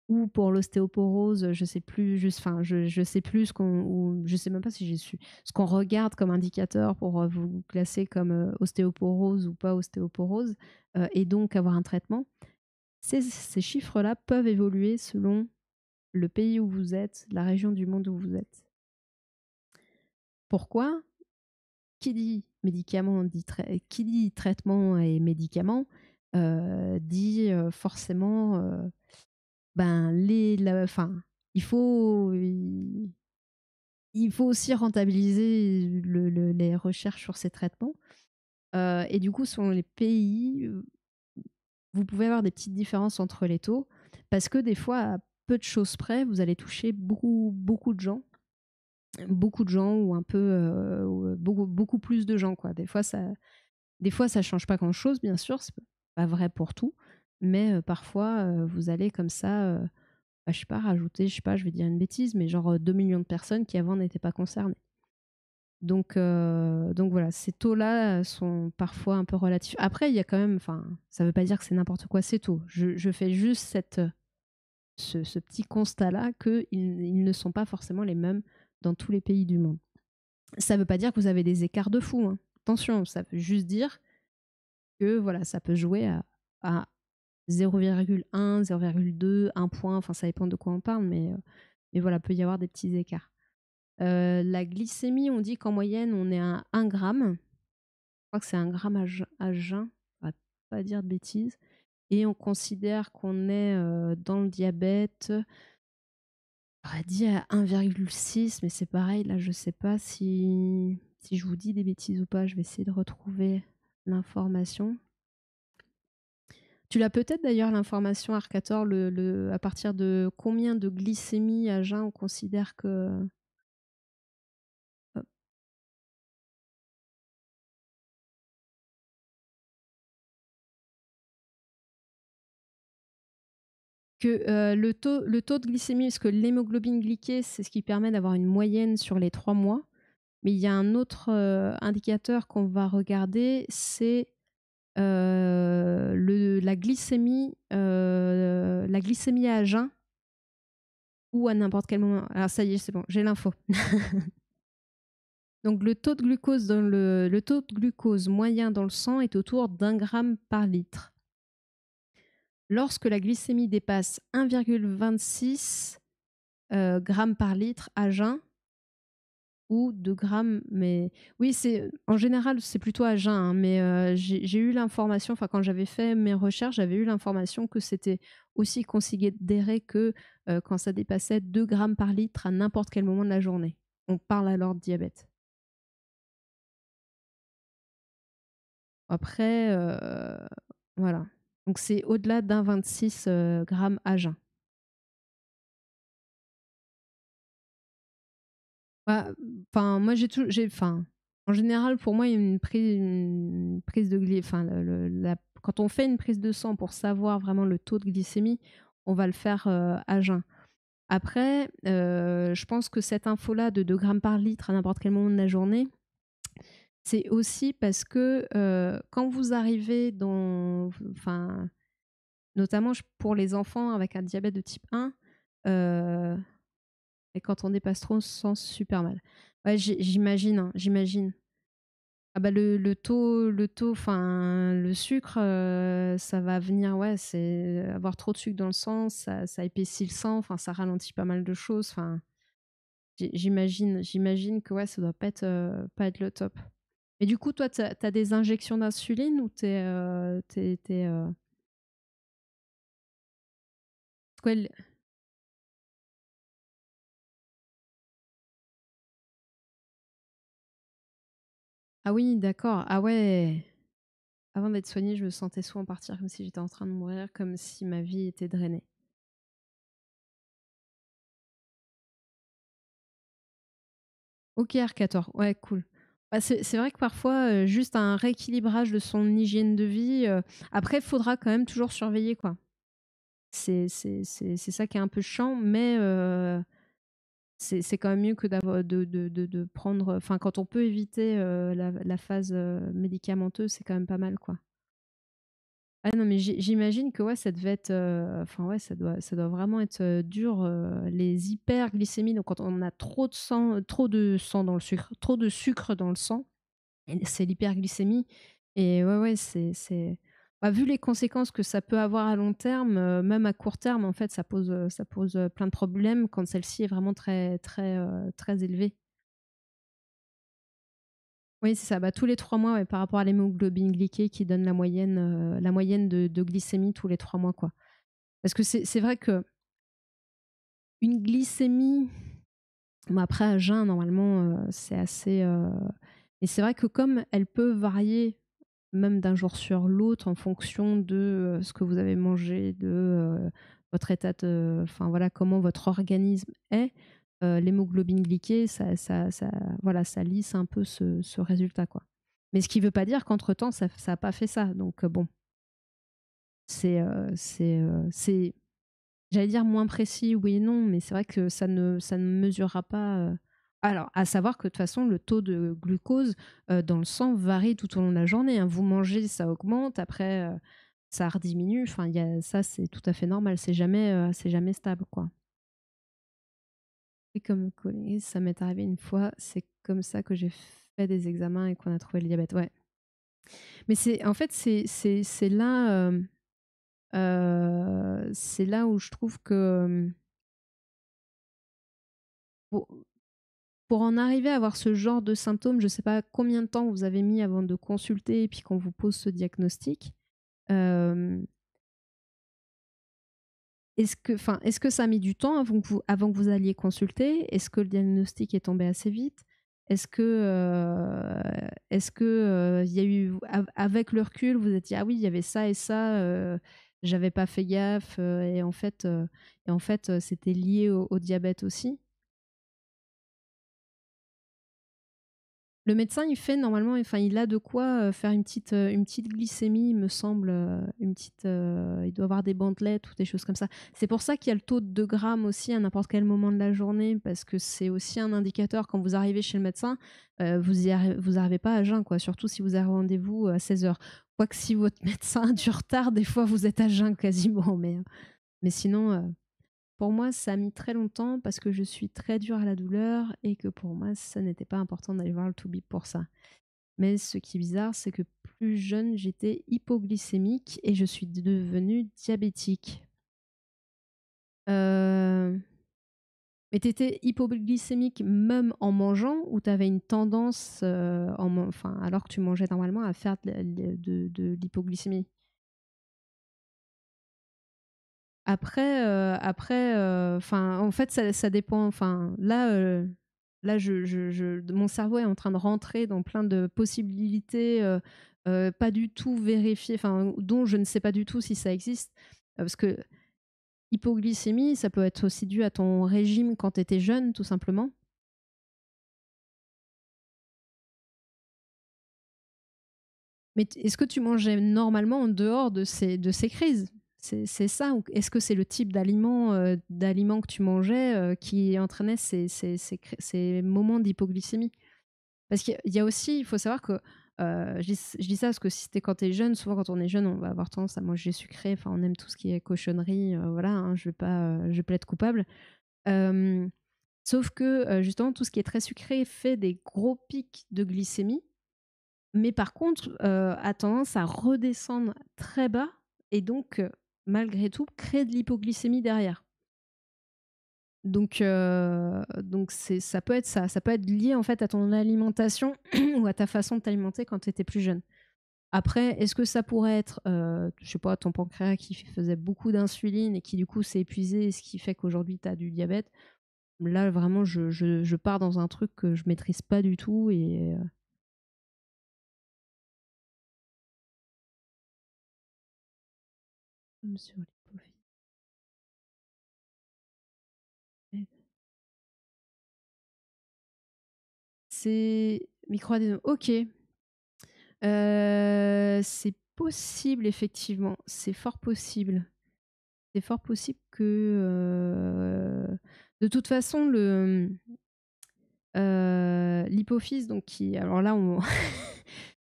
ou pour l'ostéoporose, je sais plus, je sais plus je sais même pas si j'ai su ce qu'on regarde comme indicateur pour vous classer comme ostéoporose ou pas ostéoporose, et donc avoir un traitement. Ces chiffres-là peuvent évoluer selon le pays où vous êtes, la région du monde où vous êtes. Pourquoi? Qui dit médicament qui dit traitement et médicament dit forcément ben enfin il faut aussi rentabiliser les recherches sur ces traitements, et du coup selon les pays vous pouvez avoir des petites différences entre les taux parce que des fois à peu de choses près vous allez toucher beaucoup de gens, ou un peu beaucoup plus de gens, quoi. Des fois ça change pas grand chose, bien sûr, c'est pas vrai pour tout, mais parfois vous allez comme ça bah, je sais pas, rajouter, je sais pas, je vais dire une bêtise, mais genre 2 millions de personnes qui avant n'étaient pas concernées. Donc voilà, ces taux-là sont parfois un peu relatifs. Après, il y a quand même, enfin, ça veut pas dire que c'est n'importe quoi ces taux. Je fais juste ce petit constat-là qu'ils ne sont pas forcément les mêmes dans tous les pays du monde. Ça veut pas dire que vous avez des écarts de fou, hein. Attention, ça veut juste dire que voilà, ça peut jouer à 0,1, 0,2, 1 point, enfin ça dépend de quoi on parle, mais voilà, peut y avoir des petits écarts. La glycémie, on dit qu'en moyenne, on est à 1 gramme. Je crois que c'est 1 gramme à jeun, on va pas dire de bêtises. Et on considère qu'on est dans le diabète, on aurait dit à 1,6, mais c'est pareil, là je sais pas si je vous dis des bêtises ou pas, je vais essayer de retrouver l'information. Tu l'as peut-être d'ailleurs l'information, Arcator, à partir de combien de glycémie à jeun on considère que... que le taux de glycémie, parce que l'hémoglobine glyquée, c'est ce qui permet d'avoir une moyenne sur les 3 mois. Mais il y a un autre indicateur qu'on va regarder, c'est la glycémie à jeun ou à n'importe quel moment. Alors ça y est, c'est bon, j'ai l'info. Donc le taux de glucose moyen dans le sang est autour d'1 gramme par litre. Lorsque la glycémie dépasse 1,26 grammes par litre à jeun ou 2 grammes, mais oui, en général, c'est plutôt à jeun, hein, mais j'ai eu l'information, enfin, quand j'avais fait mes recherches, j'avais eu l'information que c'était aussi considéré que quand ça dépassait 2 grammes par litre à n'importe quel moment de la journée. On parle alors de diabète. Après, voilà. Donc c'est au-delà d'un 26 grammes à jeun. Bah, enfin, moi enfin, en général, pour moi, il y a une prise de enfin, quand on fait une prise de sang pour savoir vraiment le taux de glycémie, on va le faire à jeun. Après, je pense que cette info-là de 2 grammes par litre à n'importe quel moment de la journée, c'est aussi parce que quand vous arrivez enfin, notamment pour les enfants avec un diabète de type 1, et quand on dépasse trop, on se sent super mal. Ouais, j'imagine, hein, j'imagine. Ah bah enfin le sucre, ça va venir, ouais, c'est avoir trop de sucre dans le sang, ça épaissit le sang, enfin ça ralentit pas mal de choses, enfin j'imagine que ouais, ça doit pas être le top. Et du coup, toi, t'as des injections d'insuline ou quoi, ah oui, d'accord. Ah ouais. Avant d'être soignée, je me sentais souvent partir comme si j'étais en train de mourir, comme si ma vie était drainée. OK, R14, ouais, cool. Bah, c'est vrai que parfois, juste un rééquilibrage de son hygiène de vie, après, il faudra quand même toujours surveiller, quoi. C'est ça qui est un peu chiant, mais c'est quand même mieux que de prendre, enfin, quand on peut éviter, la phase, médicamenteuse, c'est quand même pas mal, quoi. Ah non, mais j'imagine que ouais, ça devait être, enfin ouais, ça doit vraiment être, dur, les hyperglycémies, donc quand on a trop de sang dans le sucre, trop de sucre dans le sang, et c'est l'hyperglycémie. Et ouais, ouais, bah, vu les conséquences que ça peut avoir à long terme, même à court terme, en fait, ça pose, plein de problèmes quand celle-ci est vraiment très très, très élevée. Oui, c'est ça, bah, tous les 3 mois, ouais, par rapport à l'hémoglobine glyquée qui donne la moyenne de glycémie tous les 3 mois, quoi. Parce que c'est vrai que une glycémie, bon, après à jeun normalement, c'est assez, et c'est vrai que comme elle peut varier même d'un jour sur l'autre en fonction de, ce que vous avez mangé, de, votre état de, enfin voilà, comment votre organisme est, l'hémoglobine glyquée, ça voilà, ça lisse un peu ce résultat, quoi. Mais ce qui ne veut pas dire qu'entre temps ça a pas fait ça, donc bon, c'est j'allais dire moins précis, oui et non, mais c'est vrai que ça ne mesurera pas, alors à savoir que de toute façon le taux de glucose, dans le sang varie tout au long de la journée, hein. Vous mangez, ça augmente, après, ça rediminue, enfin il y a ça, c'est tout à fait normal, c'est jamais stable, quoi. Et comme collé, ça m'est arrivé une fois, c'est comme ça que j'ai fait des examens et qu'on a trouvé le diabète, ouais. Mais c'est en fait, c'est là, c'est là où je trouve que, pour en arriver à avoir ce genre de symptômes, je ne sais pas combien de temps vous avez mis avant de consulter et puis qu'on vous pose ce diagnostic. Hem, est-ce que ça a mis du temps avant que vous alliez consulter? Est-ce que le diagnostic est tombé assez vite? Il y a eu avec le recul, vous vous êtes dit: «Ah oui, il y avait ça et ça, j'avais pas fait gaffe, et en fait, c'était lié au diabète aussi»? Le médecin, il fait normalement, enfin, il a de quoi, faire une petite glycémie, il me semble, il doit avoir des bandelettes ou des choses comme ça. C'est pour ça qu'il y a le taux de 2 grammes aussi à n'importe quel moment de la journée, parce que c'est aussi un indicateur quand vous arrivez chez le médecin, vous arrivez pas à jeun, quoi, surtout si vous avez rendez-vous à 16 heures. Quoique si votre médecin a du retard, des fois vous êtes à jeun quasiment, mais sinon, pour moi, ça a mis très longtemps parce que je suis très dure à la douleur et que pour moi, ça n'était pas important d'aller voir le toubib pour ça. Mais ce qui est bizarre, c'est que plus jeune, j'étais hypoglycémique et je suis devenue diabétique. Heu, Mais tu étais hypoglycémique même en mangeant ou tu avais une tendance, enfin, alors que tu mangeais normalement, à faire de l'hypoglycémie? Après, enfin, en fait, ça dépend. Enfin, là, mon cerveau est en train de rentrer dans plein de possibilités, pas du tout vérifiées, enfin, dont je ne sais pas du tout si ça existe. Parce que hypoglycémie, ça peut être aussi dû à ton régime quand tu étais jeune, tout simplement. Mais est-ce que tu mangeais normalement en dehors de ces crises? C'est ça? Ou est-ce que c'est le type d'aliments que tu mangeais, qui entraînait ces moments d'hypoglycémie? Parce qu'il y a aussi, il faut savoir que, je dis ça parce que si tu quand tu es jeune, souvent quand on est jeune, on va avoir tendance à manger sucré, enfin on aime tout ce qui est cochonnerie, voilà, hein, je vais pas être coupable. Hem, Sauf que, justement tout ce qui est très sucré fait des gros pics de glycémie, mais par contre, a tendance à redescendre très bas et donc, malgré tout, créer de l'hypoglycémie derrière. Donc ça peut être ça. Ça peut être lié, en fait, à ton alimentation ou à ta façon de t'alimenter quand tu étais plus jeune. Après, est-ce que ça pourrait être, je sais pas, ton pancréas qui faisait beaucoup d'insuline et qui, du coup, s'est épuisé, ce qui fait qu'aujourd'hui tu as du diabète? Là, vraiment, je pars dans un truc que je maîtrise pas du tout et sur l'hypophyse. C'est micro-adénome, OK. C'est possible effectivement, c'est fort possible. C'est fort possible que, de toute façon l'hypophyse donc qui alors là on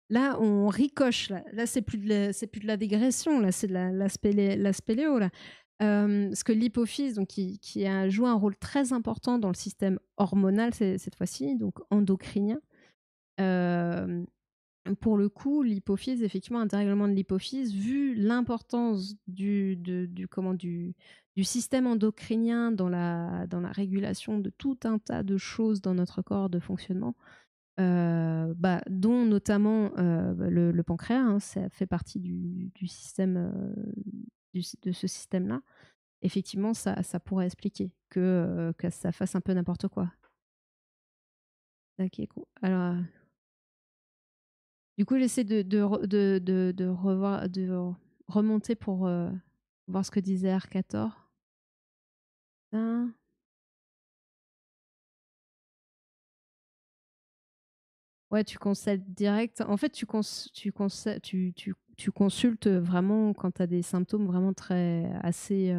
là on ricoche là c'est plus de la dégression là, c'est de la spéléo là. Parce que l'hypophyse donc qui a joué un rôle très important dans le système hormonal cette fois-ci, donc endocrinien. Hem Pour le coup, l'hypophyse, effectivement, un dérèglement de l'hypophyse, vu l'importance du système endocrinien dans la régulation de tout un tas de choses dans notre corps de fonctionnement, dont notamment le pancréas, hein, ça fait partie du système, de ce système-là. Effectivement, ça pourrait expliquer que ça fasse un peu n'importe quoi. Ok, cool. Alors, du coup, j'essaie de revoir, remonter pour voir ce que disait Arcator. Hein. Ouais, tu conseilles direct. En fait, tu consultes vraiment quand tu as des symptômes vraiment très assez.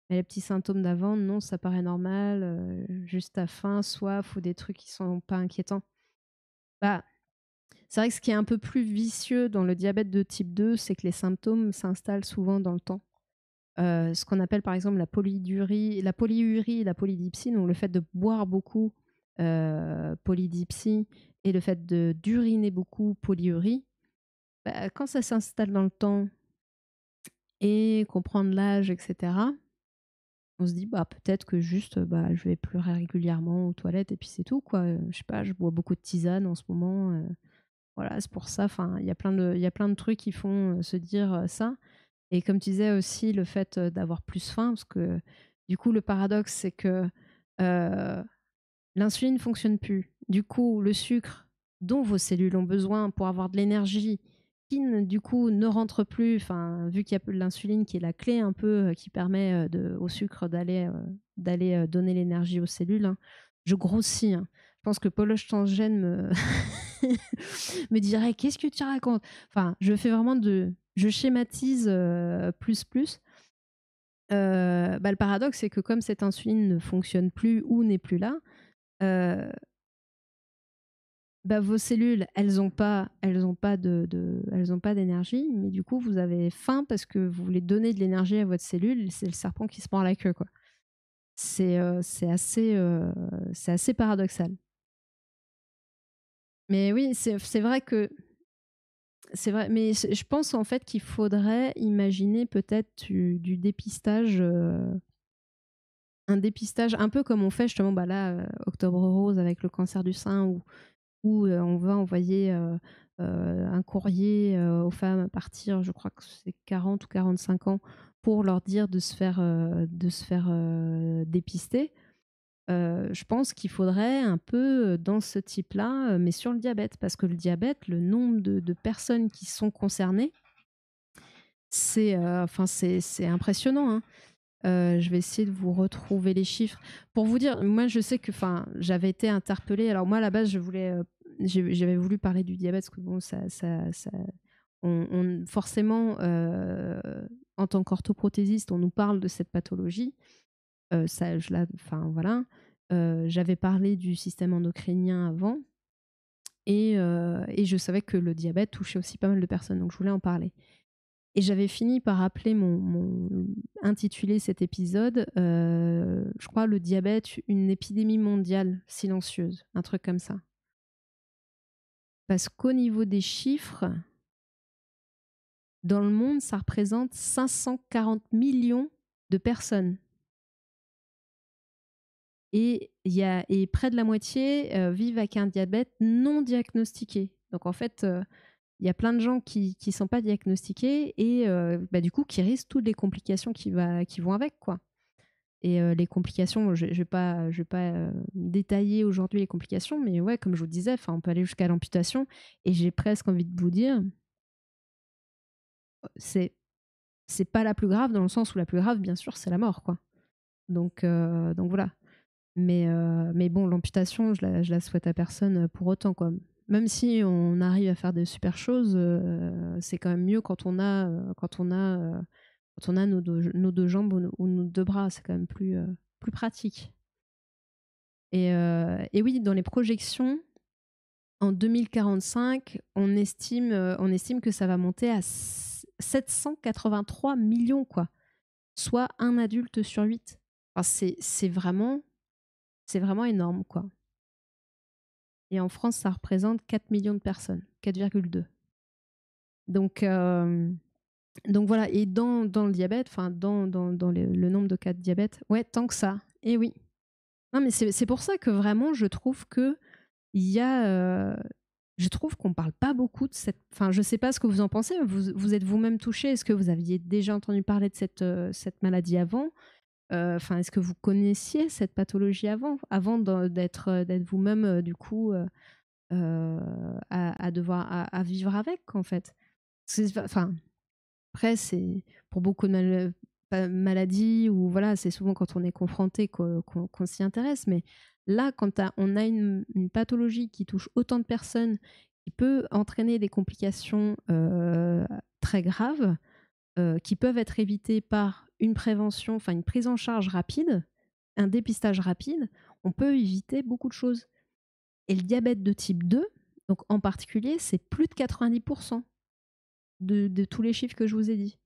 Mais les petits symptômes d'avant, non, ça paraît normal. Juste ta faim, soif ou des trucs qui sont pas inquiétants. Bah, c'est vrai que ce qui est un peu plus vicieux dans le diabète de type 2, c'est que les symptômes s'installent souvent dans le temps. Ce qu'on appelle par exemple la polyurie et la polydipsie, donc le fait de boire beaucoup, polydipsie, et le fait d'uriner beaucoup, polyurie, quand ça s'installe dans le temps et qu'on prend de l'âge, etc., on se dit bah peut-être que juste je vais plus régulièrement aux toilettes et puis c'est tout quoi. Je sais pas, je bois beaucoup de tisane en ce moment. Voilà, c'est pour ça. Enfin, il y a plein de trucs qui font se dire ça. Et comme tu disais aussi, le fait d'avoir plus faim, parce que du coup, le paradoxe, c'est que euh, l'insuline ne fonctionne plus. Du coup, le sucre dont vos cellules ont besoin pour avoir de l'énergie, qui du coup ne rentre plus, enfin, vu qu'il y a peu de l'insuline qui est la clé un peu qui permet au sucre d'aller donner l'énergie aux cellules, hein. Je grossis, hein. Je pense que Poloche Transgène me dirait qu'est-ce que tu racontes. Enfin, je fais vraiment je schématise plus. Le paradoxe, c'est que comme cette insuline ne fonctionne plus ou n'est plus là, euh, vos cellules, elles ont pas d'énergie, mais du coup, vous avez faim parce que vous voulez donner de l'énergie à votre cellule. Et c'est le serpent qui se mord la queue, quoi. C'est assez paradoxal. Mais oui, c'est vrai que c'est vrai, mais je pense en fait qu'il faudrait imaginer peut-être du dépistage un dépistage, un peu comme on fait justement là, Octobre Rose avec le cancer du sein, où on va envoyer un courrier aux femmes à partir, je crois que c'est 40 ou 45 ans, pour leur dire de se faire dépister. Je pense qu'il faudrait un peu dans ce type-là, mais sur le diabète, parce que le diabète, le nombre de personnes qui sont concernées, c'est impressionnant, hein. Je vais essayer de vous retrouver les chiffres. Pour vous dire, moi je sais que j'avais été interpellée. Alors moi à la base j'avais voulu parler du diabète parce que bon forcément en tant qu'orthoprothésiste on nous parle de cette pathologie. Voilà. J'avais parlé du système endocrinien avant et je savais que le diabète touchait aussi pas mal de personnes, donc je voulais en parler. Et j'avais fini par intituler cet épisode, je crois, le diabète, une épidémie mondiale silencieuse, un truc comme ça. Parce qu'au niveau des chiffres, dans le monde, ça représente 540 millions de personnes. Et près de la moitié vivent avec un diabète non diagnostiqué. Donc en fait, il y a plein de gens qui ne sont pas diagnostiqués et du coup qui risquent toutes les complications qui vont avec, quoi. Et les complications, je ne vais pas détailler aujourd'hui les complications, mais ouais, comme je vous disais, on peut aller jusqu'à l'amputation. Et j'ai presque envie de vous dire, c'est pas la plus grave, dans le sens où la plus grave, bien sûr, c'est la mort, quoi. Donc voilà. Mais bon, l'amputation, je la souhaite à personne pour autant, quoi. Même si on arrive à faire des super choses, c'est quand même mieux quand on a nos deux jambes ou nos deux bras. C'est quand même plus pratique. Et oui, dans les projections, en 2045, on estime que ça va monter à 783 millions, quoi. Soit un adulte sur 8. Enfin, c'est vraiment énorme, quoi. Et en France, ça représente 4 millions de personnes, 4,2. Donc voilà, et dans le diabète, dans le nombre de cas de diabète, ouais, tant que ça. Et oui. Non, mais c'est pour ça que vraiment, je trouve que je trouve qu'on parle pas beaucoup de cette. Enfin, je sais pas ce que vous en pensez. Vous êtes vous-même touché. Est-ce que vous aviez déjà entendu parler de cette maladie avant? Est-ce que vous connaissiez cette pathologie avant d'être vous-même du coup à devoir à vivre avec, en fait? Enfin, après, c'est pour beaucoup de maladies ou voilà, c'est souvent quand on est confronté qu'on s'y intéresse. Mais là, quand on a une pathologie qui touche autant de personnes, qui peut entraîner des complications très graves, qui peuvent être évitées par une prévention, enfin une prise en charge rapide, un dépistage rapide, on peut éviter beaucoup de choses. Et le diabète de type 2, donc en particulier, c'est plus de 90% de tous les chiffres que je vous ai dit.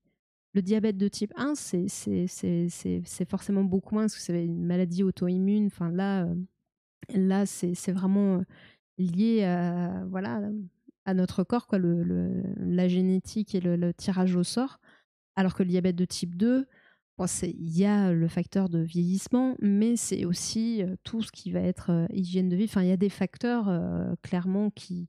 Le diabète de type 1, c'est forcément beaucoup moins parce que c'est une maladie auto-immune. Enfin, là c'est vraiment lié voilà, à notre corps, quoi, la génétique et le tirage au sort. Alors que le diabète de type 2, bon, il y a le facteur de vieillissement, mais c'est aussi tout ce qui va être hygiène de vie. Enfin, il y a des facteurs clairement qui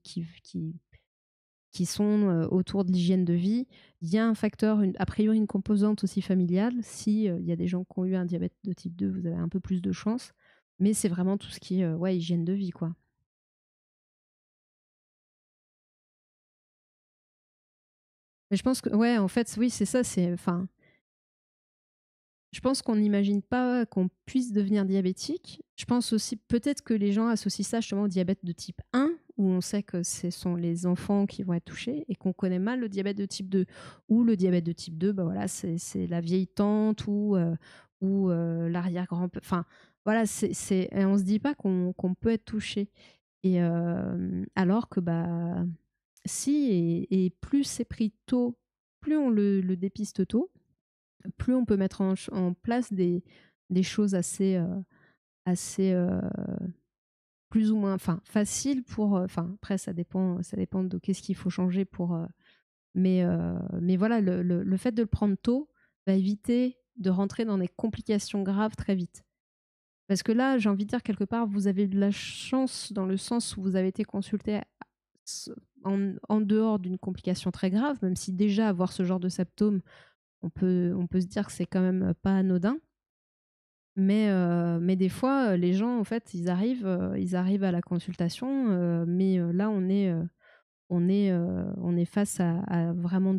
sont autour de l'hygiène de vie. Il y a un facteur, a priori une composante aussi familiale. Si il y a des gens qui ont eu un diabète de type 2, vous avez un peu plus de chance. Mais c'est vraiment tout ce qui est hygiène de vie, quoi. Mais je pense que, ouais, en fait, oui, c'est ça. Je pense qu'on n'imagine pas qu'on puisse devenir diabétique. Je pense aussi peut-être que les gens associent ça justement au diabète de type 1, où on sait que ce sont les enfants qui vont être touchés, et qu'on connaît mal le diabète de type 2. Ou le diabète de type 2, bah voilà, c'est la vieille tante ou l'arrière-grand-père. Enfin, voilà, et on se dit pas qu'on peut être touché. Et alors que, bah, si, et plus c'est pris tôt, plus on le dépiste tôt, plus on peut mettre en place des choses assez plus ou moins, faciles pour. Après, ça dépend de qu'est-ce qu'il faut changer pour. Mais voilà, le fait de le prendre tôt va éviter de rentrer dans des complications graves très vite. Parce que là, j'ai envie de dire quelque part, vous avez de la chance dans le sens où vous avez été consulté en dehors d'une complication très grave, même si déjà avoir ce genre de symptômes, on peut se dire que c'est quand même pas anodin. Mais des fois, les gens, en fait, ils arrivent à la consultation, mais là, on est face à vraiment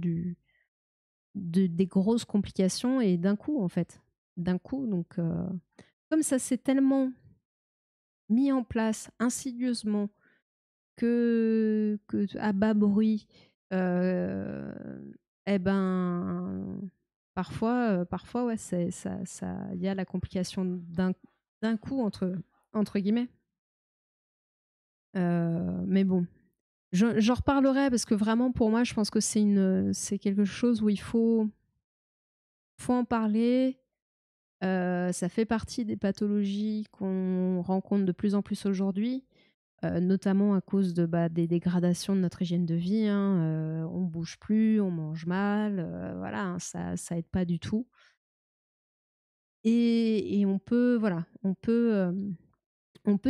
des grosses complications et d'un coup, en fait. D'un coup, donc comme ça s'est tellement mis en place insidieusement que à bas bruit, heu et ben, parfois, ouais, c'est ça il y a la complication d'un coup entre guillemets. Mais bon, j'en reparlerai parce que vraiment pour moi, je pense que c'est quelque chose où faut en parler. Ça fait partie des pathologies qu'on rencontre de plus en plus aujourd'hui. Notamment à cause des dégradations de notre hygiène de vie, hein, on bouge plus, on mange mal, voilà, hein, ça aide pas du tout et on peut voilà, on peut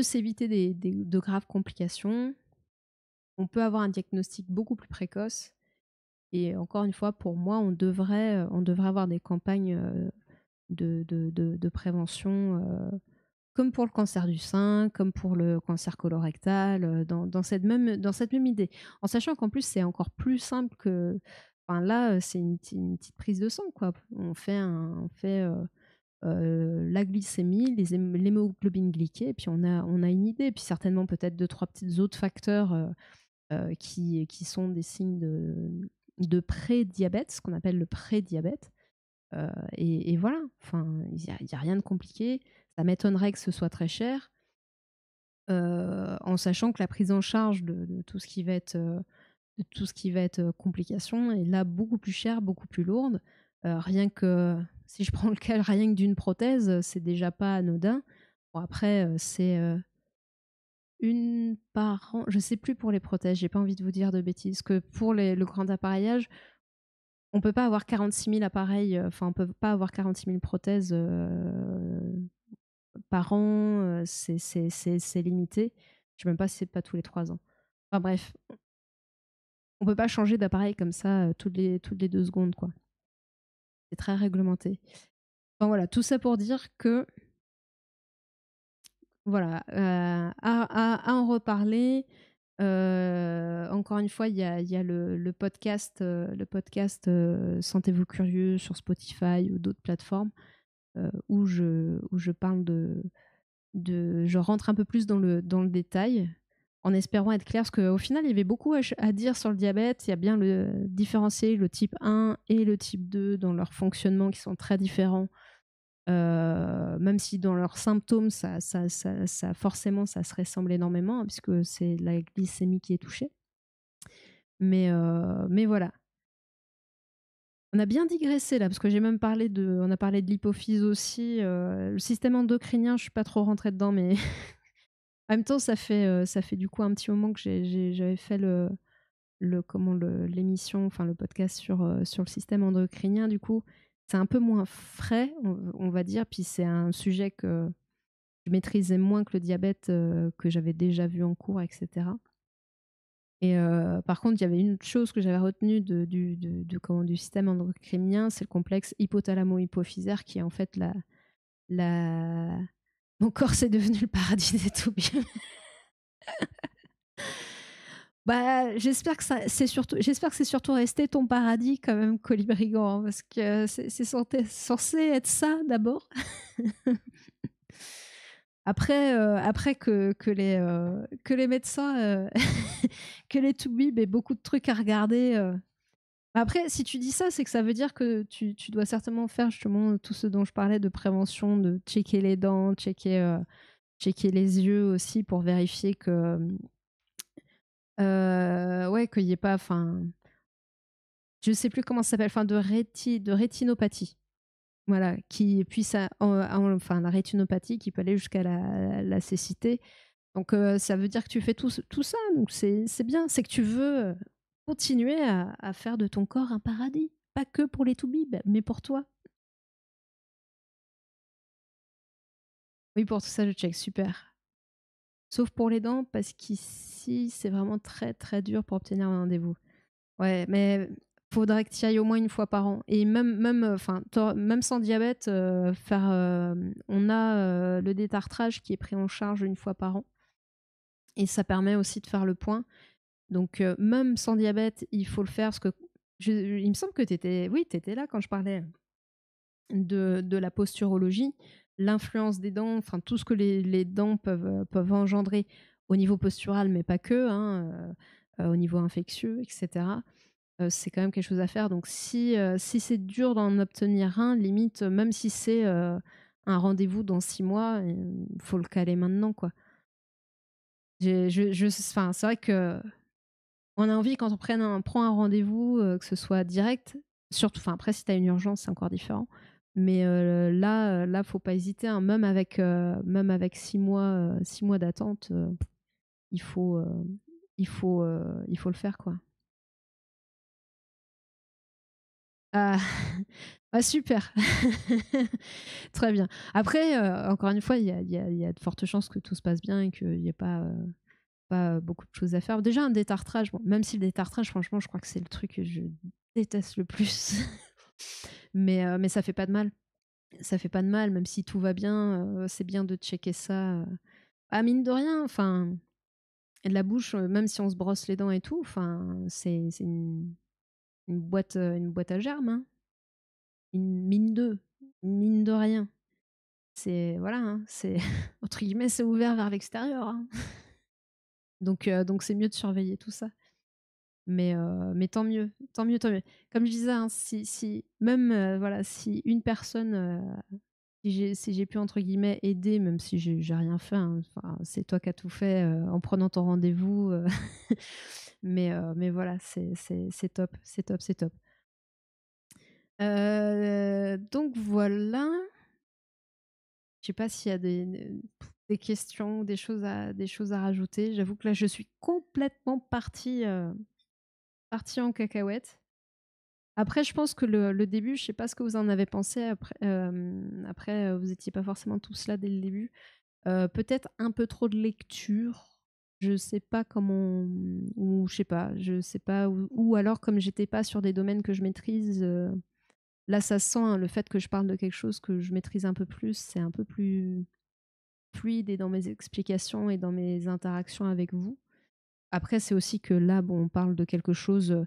s'éviter de graves complications. On peut avoir un diagnostic beaucoup plus précoce et encore une fois, pour moi, on devrait avoir des campagnes, de prévention, comme pour le cancer du sein, comme pour le cancer colorectal, dans cette même idée. En sachant qu'en plus, c'est encore plus simple que enfin là, c'est une petite prise de sang, quoi. On fait, la glycémie, l'hémoglobine glyquée et puis on a une idée. Puis certainement peut-être deux trois petits autres facteurs, qui sont des signes de pré-diabète, ce qu'on appelle le pré-diabète. Et voilà, enfin, il y a rien de compliqué. Ça m'étonnerait que ce soit très cher, en sachant que la prise en charge de tout ce qui va être, complications est là beaucoup plus chère, beaucoup plus lourde. Rien que si je prends le cas rien que d'une prothèse, c'est déjà pas anodin. Bon après, c'est, 1 par an, je sais plus pour les prothèses, j'ai pas envie de vous dire de bêtises, que pour le grand appareillage, on peut pas avoir 46 000 appareils, enfin on peut pas avoir 46 000 prothèses, par an, c'est limité. Je sais même pas si c'est pas tous les 3 ans. Enfin bref, on peut pas changer d'appareil comme ça, toutes les 2 secondes, quoi. C'est très réglementé. Enfin voilà, tout ça pour dire que, voilà, à en reparler. Encore une fois, il y a le podcast, Sentez-vous curieux sur Spotify ou d'autres plateformes, où je parle je rentre un peu plus dans le détail, en espérant être claire, parce qu'au final, il y avait beaucoup à dire sur le diabète. Il y a bien différencier le type 1 et le type 2 dans leur fonctionnement qui sont très différents, même si dans leurs symptômes, forcément, ça se ressemble énormément, hein, puisque c'est la glycémie qui est touchée. Mais voilà. On a bien digressé là, parce que j'ai même on a parlé de l'hypophyse aussi. Le système endocrinien, je suis pas trop rentrée dedans, mais en même temps, ça fait du coup un petit moment que j'avais fait l'émission, enfin le podcast sur le système endocrinien. Du coup, c'est un peu moins frais, on va dire. Puis c'est un sujet que je maîtrisais moins que le diabète, que j'avais déjà vu en cours, etc. Et par contre, il y avait une chose que j'avais retenue du système endocrinien, c'est le complexe hypothalamo-hypophysaire qui est en fait la mon corps, c'est devenu le paradis des toubibs. Bah, j'espère que c'est surtout resté ton paradis quand même, Colibri-Gant, hein, parce que c'est censé être ça d'abord. Après que les médecins, que les toubibs aient beaucoup de trucs à regarder. Après, si tu dis ça, c'est que ça veut dire que tu dois certainement faire justement tout ce dont je parlais de prévention, de checker les dents, checker les yeux aussi pour vérifier que, ouais, qu'il y ait pas, enfin, je sais plus comment ça s'appelle, enfin de rétinopathie. Voilà, qui puisse enfin la rétinopathie qui peut aller jusqu'à la cécité. Donc ça veut dire que tu fais tout ça, donc c'est bien. C'est que tu veux continuer à faire de ton corps un paradis. Pas que pour les toubibs, mais pour toi. Oui, pour tout ça, je check, super. Sauf pour les dents, parce qu'ici, c'est vraiment très, très dur pour obtenir un rendez-vous. Ouais, mais faudrait que tu y ailles au moins une fois par an. Et enfin, même sans diabète, on a le détartrage qui est pris en charge une fois par an. Et ça permet aussi de faire le point. Donc, même sans diabète, il faut le faire parce que il me semble que t'étais là quand je parlais de la posturologie, l'influence des dents, enfin tout ce que les dents peuvent engendrer au niveau postural, mais pas que, hein, au niveau infectieux, etc. C'est quand même quelque chose à faire. Donc si c'est dur d'en obtenir un, limite, même si c'est un rendez-vous dans 6 mois, il faut le caler maintenant, quoi. Enfin, c'est vrai que on a envie quand prend un rendez-vous, que ce soit direct, surtout, enfin après si tu as une urgence, c'est encore différent. Mais là, faut pas hésiter, hein, même avec 6 mois d'attente, il faut, il faut le faire, quoi. Ah, ah super! Très bien. Après, encore une fois, il y a de fortes chances que tout se passe bien et qu'il y ait pas beaucoup de choses à faire. Déjà un détartrage, bon, même si le détartrage, franchement, je crois que c'est le truc que je déteste le plus. Mais ça fait pas de mal. Ça fait pas de mal, même si tout va bien, c'est bien de checker ça. Ah, mine de rien, enfin, la bouche, même si on se brosse les dents et tout, enfin, c'est une boîte à germes, hein. Une mine de rien. C'est voilà, hein, c'est entre guillemets, c'est ouvert vers l'extérieur, hein. Donc c'est mieux de surveiller tout ça. Mais tant mieux, tant mieux, tant mieux. Comme je disais, hein, si même, voilà, si une personne, si j'ai pu entre guillemets «aider», même si j'ai rien fait, hein, enfin, c'est toi qui as tout fait, en prenant ton rendez-vous, mais voilà, c'est top, c'est top, c'est top. Donc voilà. Je sais pas s'il y a des questions, des choses à rajouter. J'avoue que là, je suis complètement partie en cacahuète. Après, je pense que le début, je sais pas ce que vous en avez pensé après, vous étiez pas forcément tous là dès le début. Peut-être un peu trop de lecture. Je sais pas comment, ou je sais pas, ou alors comme j'étais pas sur des domaines que je maîtrise, là ça se sent, hein, le fait que je parle de quelque chose que je maîtrise un peu plus, c'est un peu plus fluide et dans mes explications et dans mes interactions avec vous. Après, c'est aussi que là, bon, on parle de quelque chose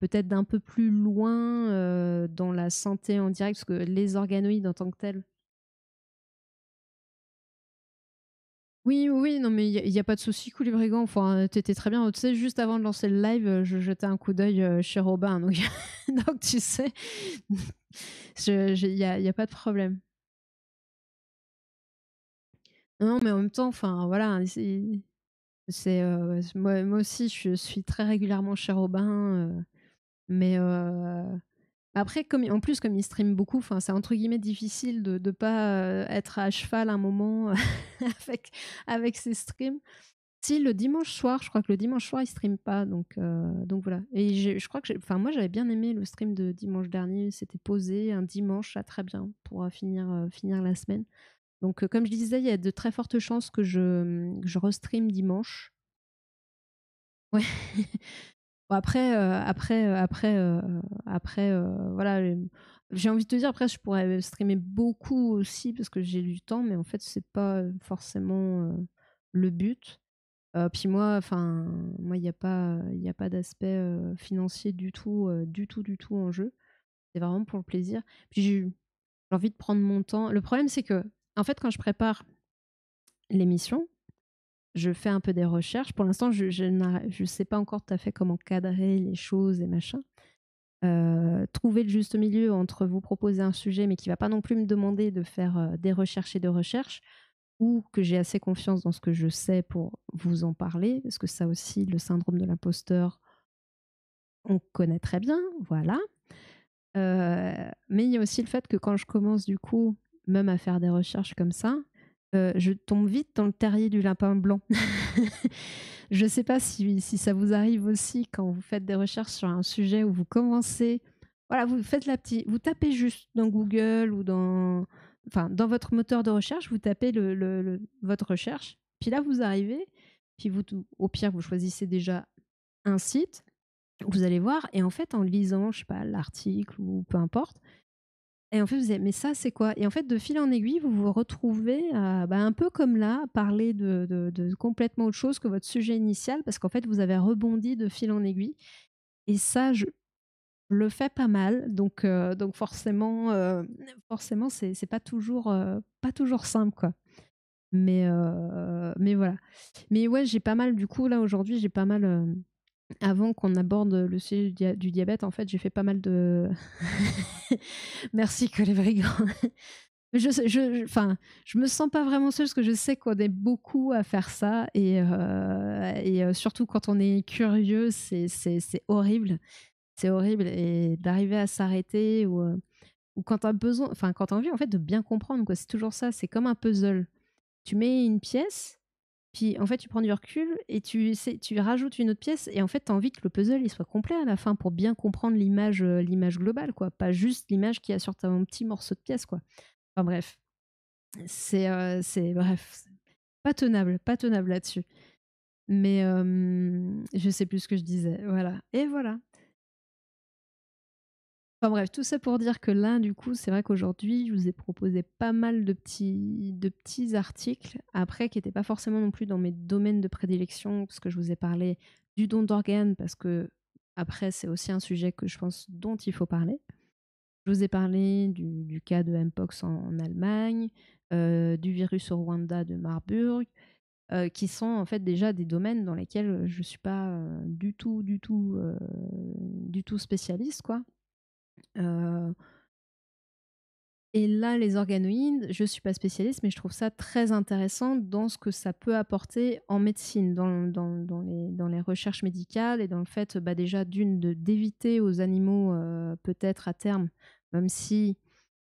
peut-être d'un peu plus loin dans la santé en direct, parce que les organoïdes en tant que tels. Oui, oui, oui, non, mais il y a pas de souci, Coulibrégant. Enfin, t'étais très bien. Tu sais, juste avant de lancer le live, je jetais un coup d'œil chez Robin. Donc, donc tu sais, il y a pas de problème. Non, mais en même temps, enfin, voilà, moi aussi, je suis très régulièrement chez Robin. Mais après, en plus, comme il stream beaucoup, enfin, c'est entre guillemets difficile de ne pas être à cheval un moment avec, avec ses streams. Si, le dimanche soir, je crois que le dimanche soir, il stream pas. Donc voilà. Et je crois que enfin, moi, j'avais bien aimé le stream de dimanche dernier. C'était posé un dimanche, là, très bien, pour finir la semaine. Donc, comme je disais, il y a de très fortes chances que je restream dimanche. Ouais. Bon, après, voilà, j'ai envie de te dire, après, je pourrais streamer beaucoup aussi parce que j'ai du temps, mais en fait, c'est pas forcément le but. Puis moi, enfin, moi, il y a pas d'aspect financier du tout, du tout, du tout en jeu. C'est vraiment pour le plaisir. Puis j'ai envie de prendre mon temps. Le problème, c'est que, en fait, quand je prépare l'émission, je fais un peu des recherches. Pour l'instant, je sais pas encore tout à fait comment cadrer les choses et machin. Trouver le juste milieu entre vous proposer un sujet, mais qui va pas non plus me demander de faire des recherches et de recherches, ou que j'ai assez confiance dans ce que je sais pour vous en parler, parce que ça aussi, le syndrome de l'imposteur, on connaît très bien, voilà. Mais il y a aussi le fait que quand je commence du coup, même à faire des recherches comme ça, je tombe vite dans le terrier du lapin blanc. Je sais pas si ça vous arrive aussi quand vous faites des recherches sur un sujet où vous commencez, voilà, vous faites vous tapez juste dans Google ou enfin, dans votre moteur de recherche, vous tapez votre recherche, puis là, vous arrivez, puis au pire, vous choisissez déjà un site, vous allez voir, et en fait, en lisant, je sais pas, l'article ou peu importe, et en fait, vous dites: «Mais ça, c'est quoi?» Et en fait, de fil en aiguille, vous vous retrouvez à, bah, un peu comme là, à parler de complètement autre chose que votre sujet initial, parce qu'en fait, vous avez rebondi de fil en aiguille, et ça, je le fais pas mal, donc forcément, c'est pas toujours simple, quoi. Mais voilà. Mais ouais, j'ai pas mal, du coup, là, aujourd'hui, j'ai pas mal, avant qu'on aborde le sujet du diabète, en fait, j'ai fait pas mal de merci Colibri Grand. Enfin, je me sens pas vraiment seule parce que je sais qu'on est beaucoup à faire ça, et surtout quand on est curieux, c'est horrible. C'est horrible, et d'arriver à s'arrêter, ou quand tu as besoin, enfin, quand tu as envie, en fait, de bien comprendre, quoi. C'est toujours ça, c'est comme un puzzle. Tu mets une pièce, puis en fait, tu prends du recul et tu rajoutes une autre pièce, et en fait, tu as envie que le puzzle il soit complet à la fin pour bien comprendre l'image globale, quoi. Pas juste l'image qu'il y a sur ton petit morceau de pièce, quoi. Enfin bref, bref, c'est pas tenable là-dessus. Mais je sais plus ce que je disais. Voilà. Et voilà. Enfin bref, tout ça pour dire que là, du coup, c'est vrai qu'aujourd'hui, je vous ai proposé pas mal de petits articles, après, qui n'étaient pas forcément non plus dans mes domaines de prédilection, parce que je vous ai parlé du don d'organes, parce que, après, c'est aussi un sujet que je pense dont il faut parler. Je vous ai parlé du cas de Mpox en Allemagne, du virus au Rwanda de Marburg, qui sont en fait déjà des domaines dans lesquels je ne suis pas du tout spécialiste, quoi. Euh, Et là, les organoïdes, je ne suis pas spécialiste, mais je trouve ça très intéressant dans ce que ça peut apporter en médecine, dans les recherches médicales, et dans le fait, bah, déjà, d'éviter aux animaux, peut-être à terme, même si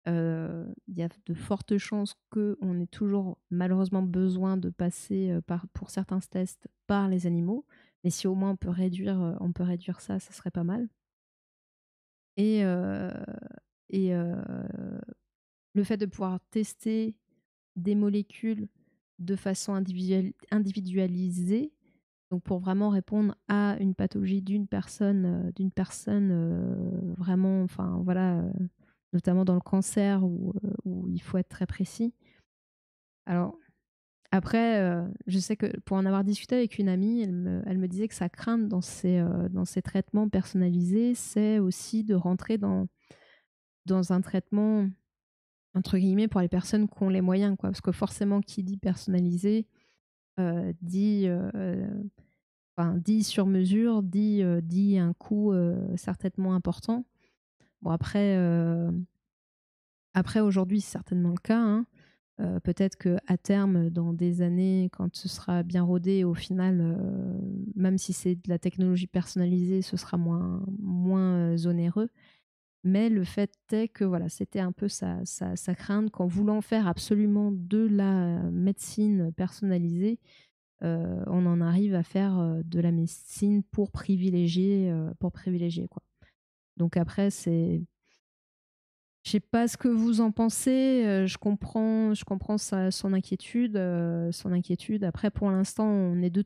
il y a de fortes chances qu'on ait toujours malheureusement besoin de passer, pour certains tests, par les animaux. Mais si au moins on peut réduire ça, ça serait pas mal. Et, euh, et le fait de pouvoir tester des molécules de façon individualisée, donc pour vraiment répondre à une pathologie d'une personne, vraiment, enfin voilà, notamment dans le cancer, où il faut être très précis. Alors après, je sais que pour en avoir discuté avec une amie, elle me disait que sa crainte dans ces traitements personnalisés, c'est aussi de rentrer dans un traitement entre guillemets pour les personnes qui ont les moyens, quoi. Parce que forcément, qui dit personnalisé, dit, enfin, dit sur mesure, dit un coût, certainement important. Bon, après aujourd'hui, c'est certainement le cas, hein. Peut-être qu'à terme, dans des années, quand ce sera bien rodé, au final, même si c'est de la technologie personnalisée, ce sera moins onéreux. Mais le fait est que voilà, c'était un peu sa crainte qu'en voulant faire absolument de la médecine personnalisée, on en arrive à faire, de la médecine pour privilégier, quoi. Donc après, je sais pas ce que vous en pensez. Je comprends son inquiétude. Après, pour l'instant, on est de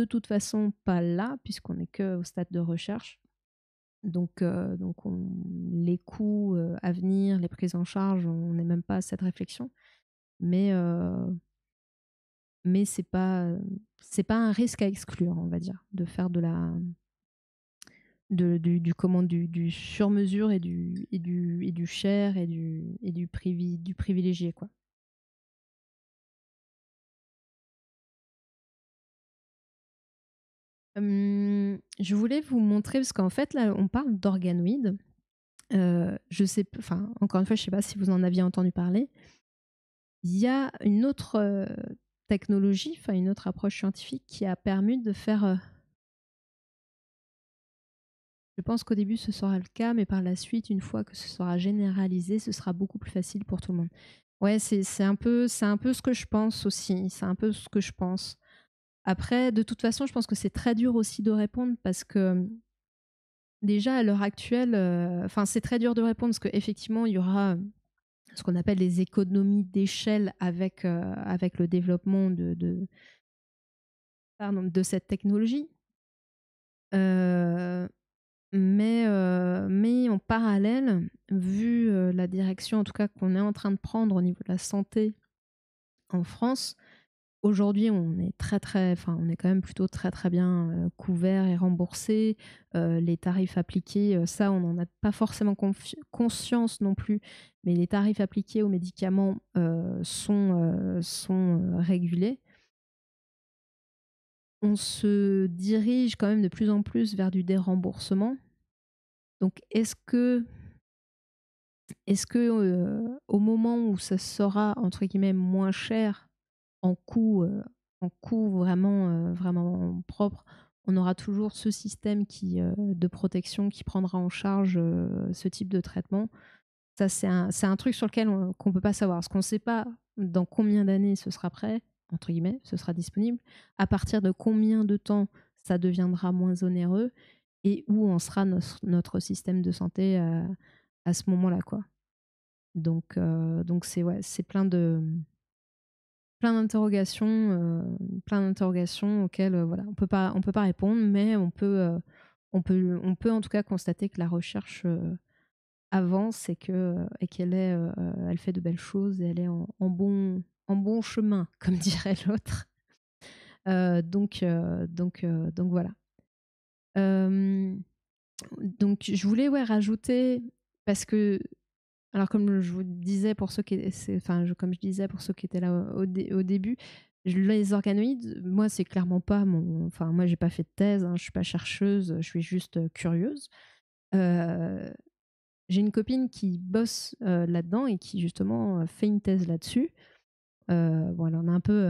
toute façon pas là, puisqu'on est que au stade de recherche. Donc les coûts, à venir, les prises en charge, on n'est même pas à cette réflexion. Mais, mais c'est pas un risque à exclure, on va dire, de faire du sur-mesure, et du cher, du privilégié, quoi. Je voulais vous montrer, parce qu'en fait, là, on parle d'organoïdes. Je sais, enfin, encore une fois, je ne sais pas si vous en aviez entendu parler. Il y a une autre technologie, enfin une autre approche scientifique qui a permis de faire. Je pense qu'au début ce sera le cas, mais par la suite, une fois que ce sera généralisé, ce sera beaucoup plus facile pour tout le monde. Ouais, c'est un peu ce que je pense aussi. C'est un peu ce que je pense. Après, de toute façon, je pense que c'est très dur aussi de répondre, parce que déjà à l'heure actuelle, enfin c'est très dur de répondre parce qu'effectivement il y aura ce qu'on appelle les économies d'échelle avec le développement de cette technologie. Euh, mais en parallèle, vu la direction en tout cas qu'on est en train de prendre au niveau de la santé en France, aujourd'hui on est on est quand même plutôt très très bien couvert et remboursé. Les tarifs appliqués, ça on n'en a pas forcément conscience non plus, mais les tarifs appliqués aux médicaments sont régulés. On se dirige quand même de plus en plus vers du déremboursement. Donc au moment où ça sera entre guillemets moins cher en coût vraiment propre, on aura toujours ce système de protection qui prendra en charge ce type de traitement. Ça, c'est un truc sur lequel qu'on ne peut pas savoir. Parce qu'on ne sait pas dans combien d'années ce sera prêt, entre guillemets, ce sera disponible, à partir de combien de temps ça deviendra moins onéreux et où en sera notre système de santé à ce moment-là, quoi. Donc c'est plein d'interrogations auxquelles voilà, on peut pas répondre, mais on peut en tout cas constater que la recherche avance et elle fait de belles choses et elle est en bon chemin, comme dirait l'autre. Donc voilà. Donc je voulais rajouter, parce que alors comme je vous disais pour ceux qui comme je disais pour ceux qui étaient là au début, les organoïdes, moi c'est clairement pas moi j'ai pas fait de thèse, hein, je suis pas chercheuse, je suis juste curieuse. J'ai une copine qui bosse là-dedans et qui justement fait une thèse là-dessus. Bon, elle en a un peu,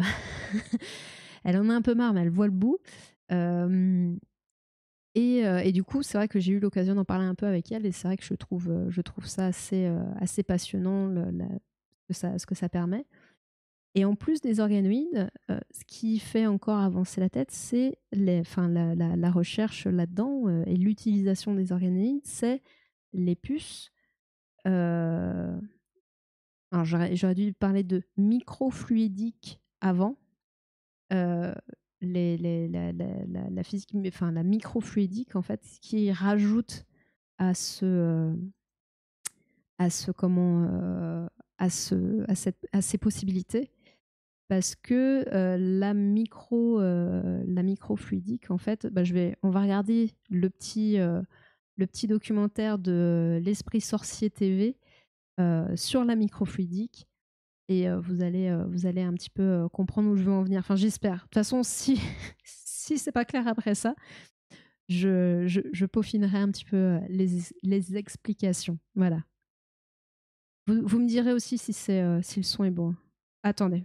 elle en a un peu marre, mais elle voit le bout. Et du coup, c'est vrai que j'ai eu l'occasion d'en parler un peu avec elle, et c'est vrai que je trouve ça assez passionnant, ce que ça permet. Et en plus des organoïdes, ce qui fait encore avancer la tête, c'est la recherche là-dedans et l'utilisation des organoïdes, c'est les puces. Alors j'aurais dû parler de microfluidique avant. Euh, la physique, la microfluidique en fait, qui rajoute à ces possibilités, parce que la microfluidique en fait, on va regarder le petit documentaire de l'Esprit Sorcier TV sur la microfluidique. Et vous allez un petit peu comprendre où je veux en venir. Enfin, j'espère. De toute façon, si si c'est pas clair après ça, je peaufinerai un petit peu les explications. Voilà. Vous me direz aussi si le son est bon. Attendez.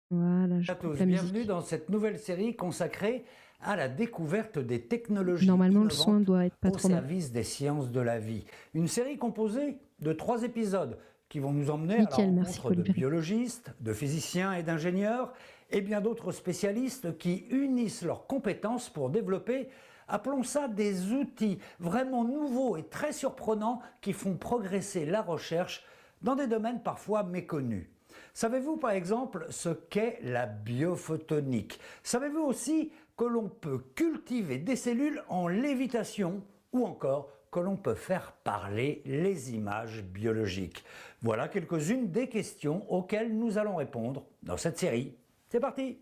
Voilà, je Bonjour à coupe tous, la bienvenue musique. dans cette nouvelle série consacrée à la découverte des technologies Normalement, le son innovantes doit être pas au trop mal. service des sciences de la vie. Une série composée de 3 épisodes qui vont nous emmener à la Nickel, merci rencontre de Colibri. biologistes, de physiciens et d'ingénieurs et bien d'autres spécialistes qui unissent leurs compétences pour développer, appelons ça, des outils vraiment nouveaux et très surprenants qui font progresser la recherche dans des domaines parfois méconnus. Savez-vous par exemple ce qu'est la biophotonique? Savez-vous aussi que l'on peut cultiver des cellules en lévitation ou encore que l'on peut faire parler les images biologiques? Voilà quelques-unes des questions auxquelles nous allons répondre dans cette série. C'est parti!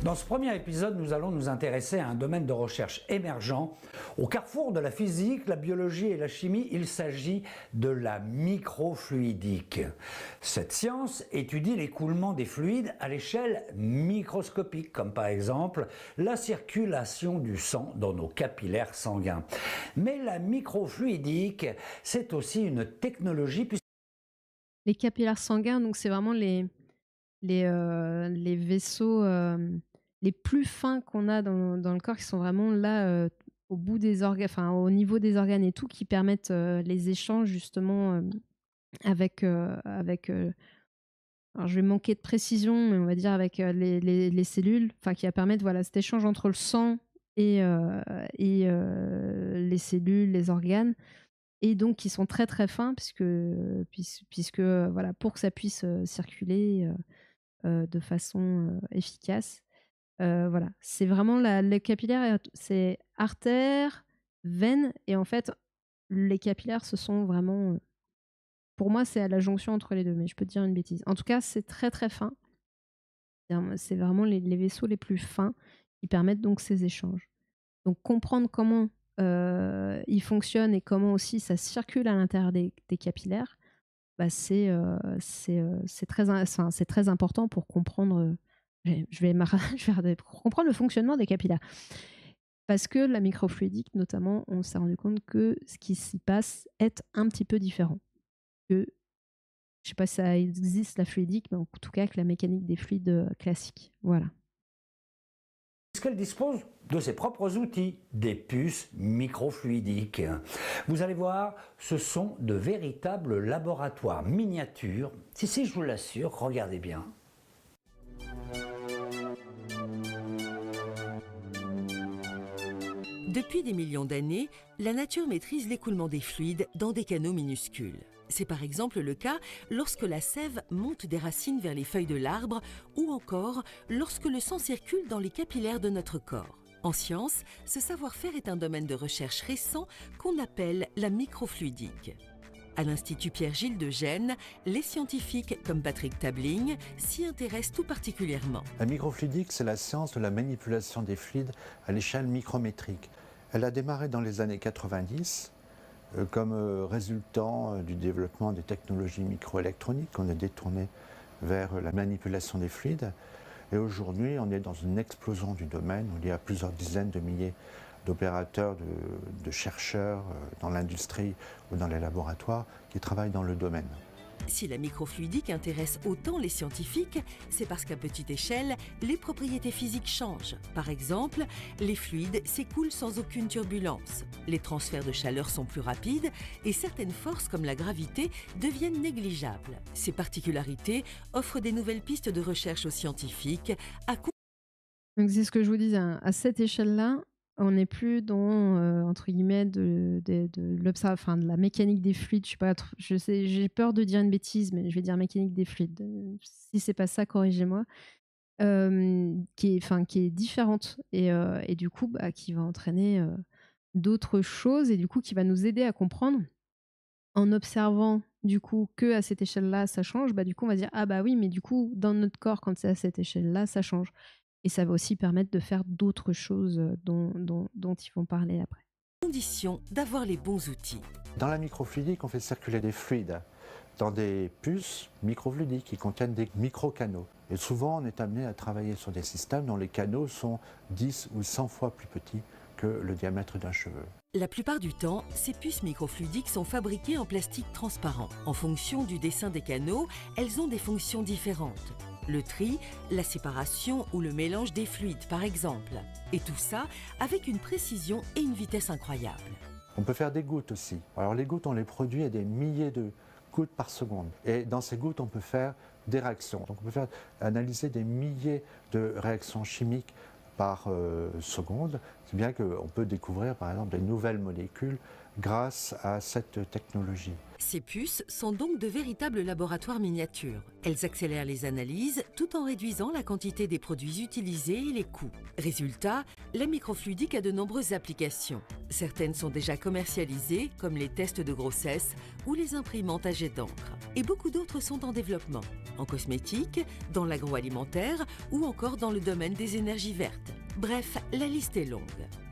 Dans ce premier épisode, nous allons nous intéresser à un domaine de recherche émergent. Au carrefour de la physique, la biologie et la chimie, il s'agit de la microfluidique. Cette science étudie l'écoulement des fluides à l'échelle microscopique, comme par exemple la circulation du sang dans nos capillaires sanguins. Mais la microfluidique, c'est aussi une technologie. Les capillaires sanguins, donc c'est vraiment les vaisseaux les plus fins qu'on a dans le corps, qui sont vraiment là au bout des organes, enfin au niveau des organes et tout, qui permettent les échanges justement avec alors je vais manquer de précision, mais on va dire avec les cellules, enfin qui va permettre voilà, cet échange entre le sang et les cellules, les organes, et donc qui sont très très fins, puisque voilà, pour que ça puisse circuler de façon efficace. Voilà, c'est vraiment le capillaire, c'est artère, veine, et en fait, les capillaires, ce sont vraiment, pour moi, c'est à la jonction entre les deux, mais je peux te dire une bêtise. En tout cas, c'est très très fin. C'est vraiment les vaisseaux les plus fins qui permettent donc ces échanges. Donc comprendre comment ils fonctionnent et comment aussi ça circule à l'intérieur des capillaires, bah, c'est enfin, c'est très important pour comprendre. Je vais pour comprendre le fonctionnement des capillaires. Parce que la microfluidique, notamment, on s'est rendu compte que ce qui s'y passe est un petit peu différent. Que, je sais pas si ça existe la fluidique, mais en tout cas que la mécanique des fluides classiques. Voilà. Qu'elle dispose de ses propres outils, des puces microfluidiques. Vous allez voir, ce sont de véritables laboratoires miniatures. Si, je vous l'assure, regardez bien. Depuis des millions d'années, la nature maîtrise l'écoulement des fluides dans des canaux minuscules. C'est par exemple le cas lorsque la sève monte des racines vers les feuilles de l'arbre ou encore lorsque le sang circule dans les capillaires de notre corps. En science, ce savoir-faire est un domaine de recherche récent qu'on appelle la microfluidique. À l'Institut Pierre-Gilles de Gênes, les scientifiques comme Patrick Tabling s'y intéressent tout particulièrement. La microfluidique, c'est la science de la manipulation des fluides à l'échelle micrométrique. Elle a démarré dans les années 90 comme résultant du développement des technologies microélectroniques. On est détourné vers la manipulation des fluides. Et aujourd'hui, on est dans une explosion du domaine où il y a plusieurs dizaines de milliers d'opérateurs, de chercheurs dans l'industrie ou dans les laboratoires qui travaillent dans le domaine. Si la microfluidique intéresse autant les scientifiques, c'est parce qu'à petite échelle, les propriétés physiques changent. Par exemple, les fluides s'écoulent sans aucune turbulence. Les transferts de chaleur sont plus rapides et certaines forces comme la gravité deviennent négligeables. Ces particularités offrent des nouvelles pistes de recherche aux scientifiques. Donc c'est ce que je vous disais, hein. À cette échelle-là, on n'est plus dans entre guillemets de la mécanique des fluides. Je sais pas, j'ai peur de dire une bêtise, mais je vais dire mécanique des fluides. Si c'est pas ça, corrigez-moi. Qui est différente et du coup, bah, qui va entraîner d'autres choses et du coup qui va nous aider à comprendre en observant du coup que à cette échelle-là ça change. Bah du coup on va dire ah bah oui, mais du coup dans notre corps quand c'est à cette échelle-là ça change. Et ça va aussi permettre de faire d'autres choses dont ils vont parler après. Condition d'avoir les bons outils. Dans la microfluidique, on fait circuler des fluides dans des puces microfluidiques qui contiennent des microcanaux. Et souvent, on est amené à travailler sur des systèmes dont les canaux sont 10 ou 100 fois plus petits que le diamètre d'un cheveu. La plupart du temps, ces puces microfluidiques sont fabriquées en plastique transparent. En fonction du dessin des canaux, elles ont des fonctions différentes. Le tri, la séparation ou le mélange des fluides, par exemple. Et tout ça avec une précision et une vitesse incroyables. On peut faire des gouttes aussi. Alors les gouttes, on les produit à des milliers de gouttes par seconde. Et dans ces gouttes, on peut faire des réactions. Donc on peut analyser des milliers de réactions chimiques par seconde. C'est bien qu'on peut découvrir, par exemple, des nouvelles molécules grâce à cette technologie. Ces puces sont donc de véritables laboratoires miniatures. Elles accélèrent les analyses tout en réduisant la quantité des produits utilisés et les coûts. Résultat, la microfluidique a de nombreuses applications. Certaines sont déjà commercialisées, comme les tests de grossesse ou les imprimantes à jet d'encre. Et beaucoup d'autres sont en développement, en cosmétique, dans l'agroalimentaire ou encore dans le domaine des énergies vertes. Bref, la liste est longue.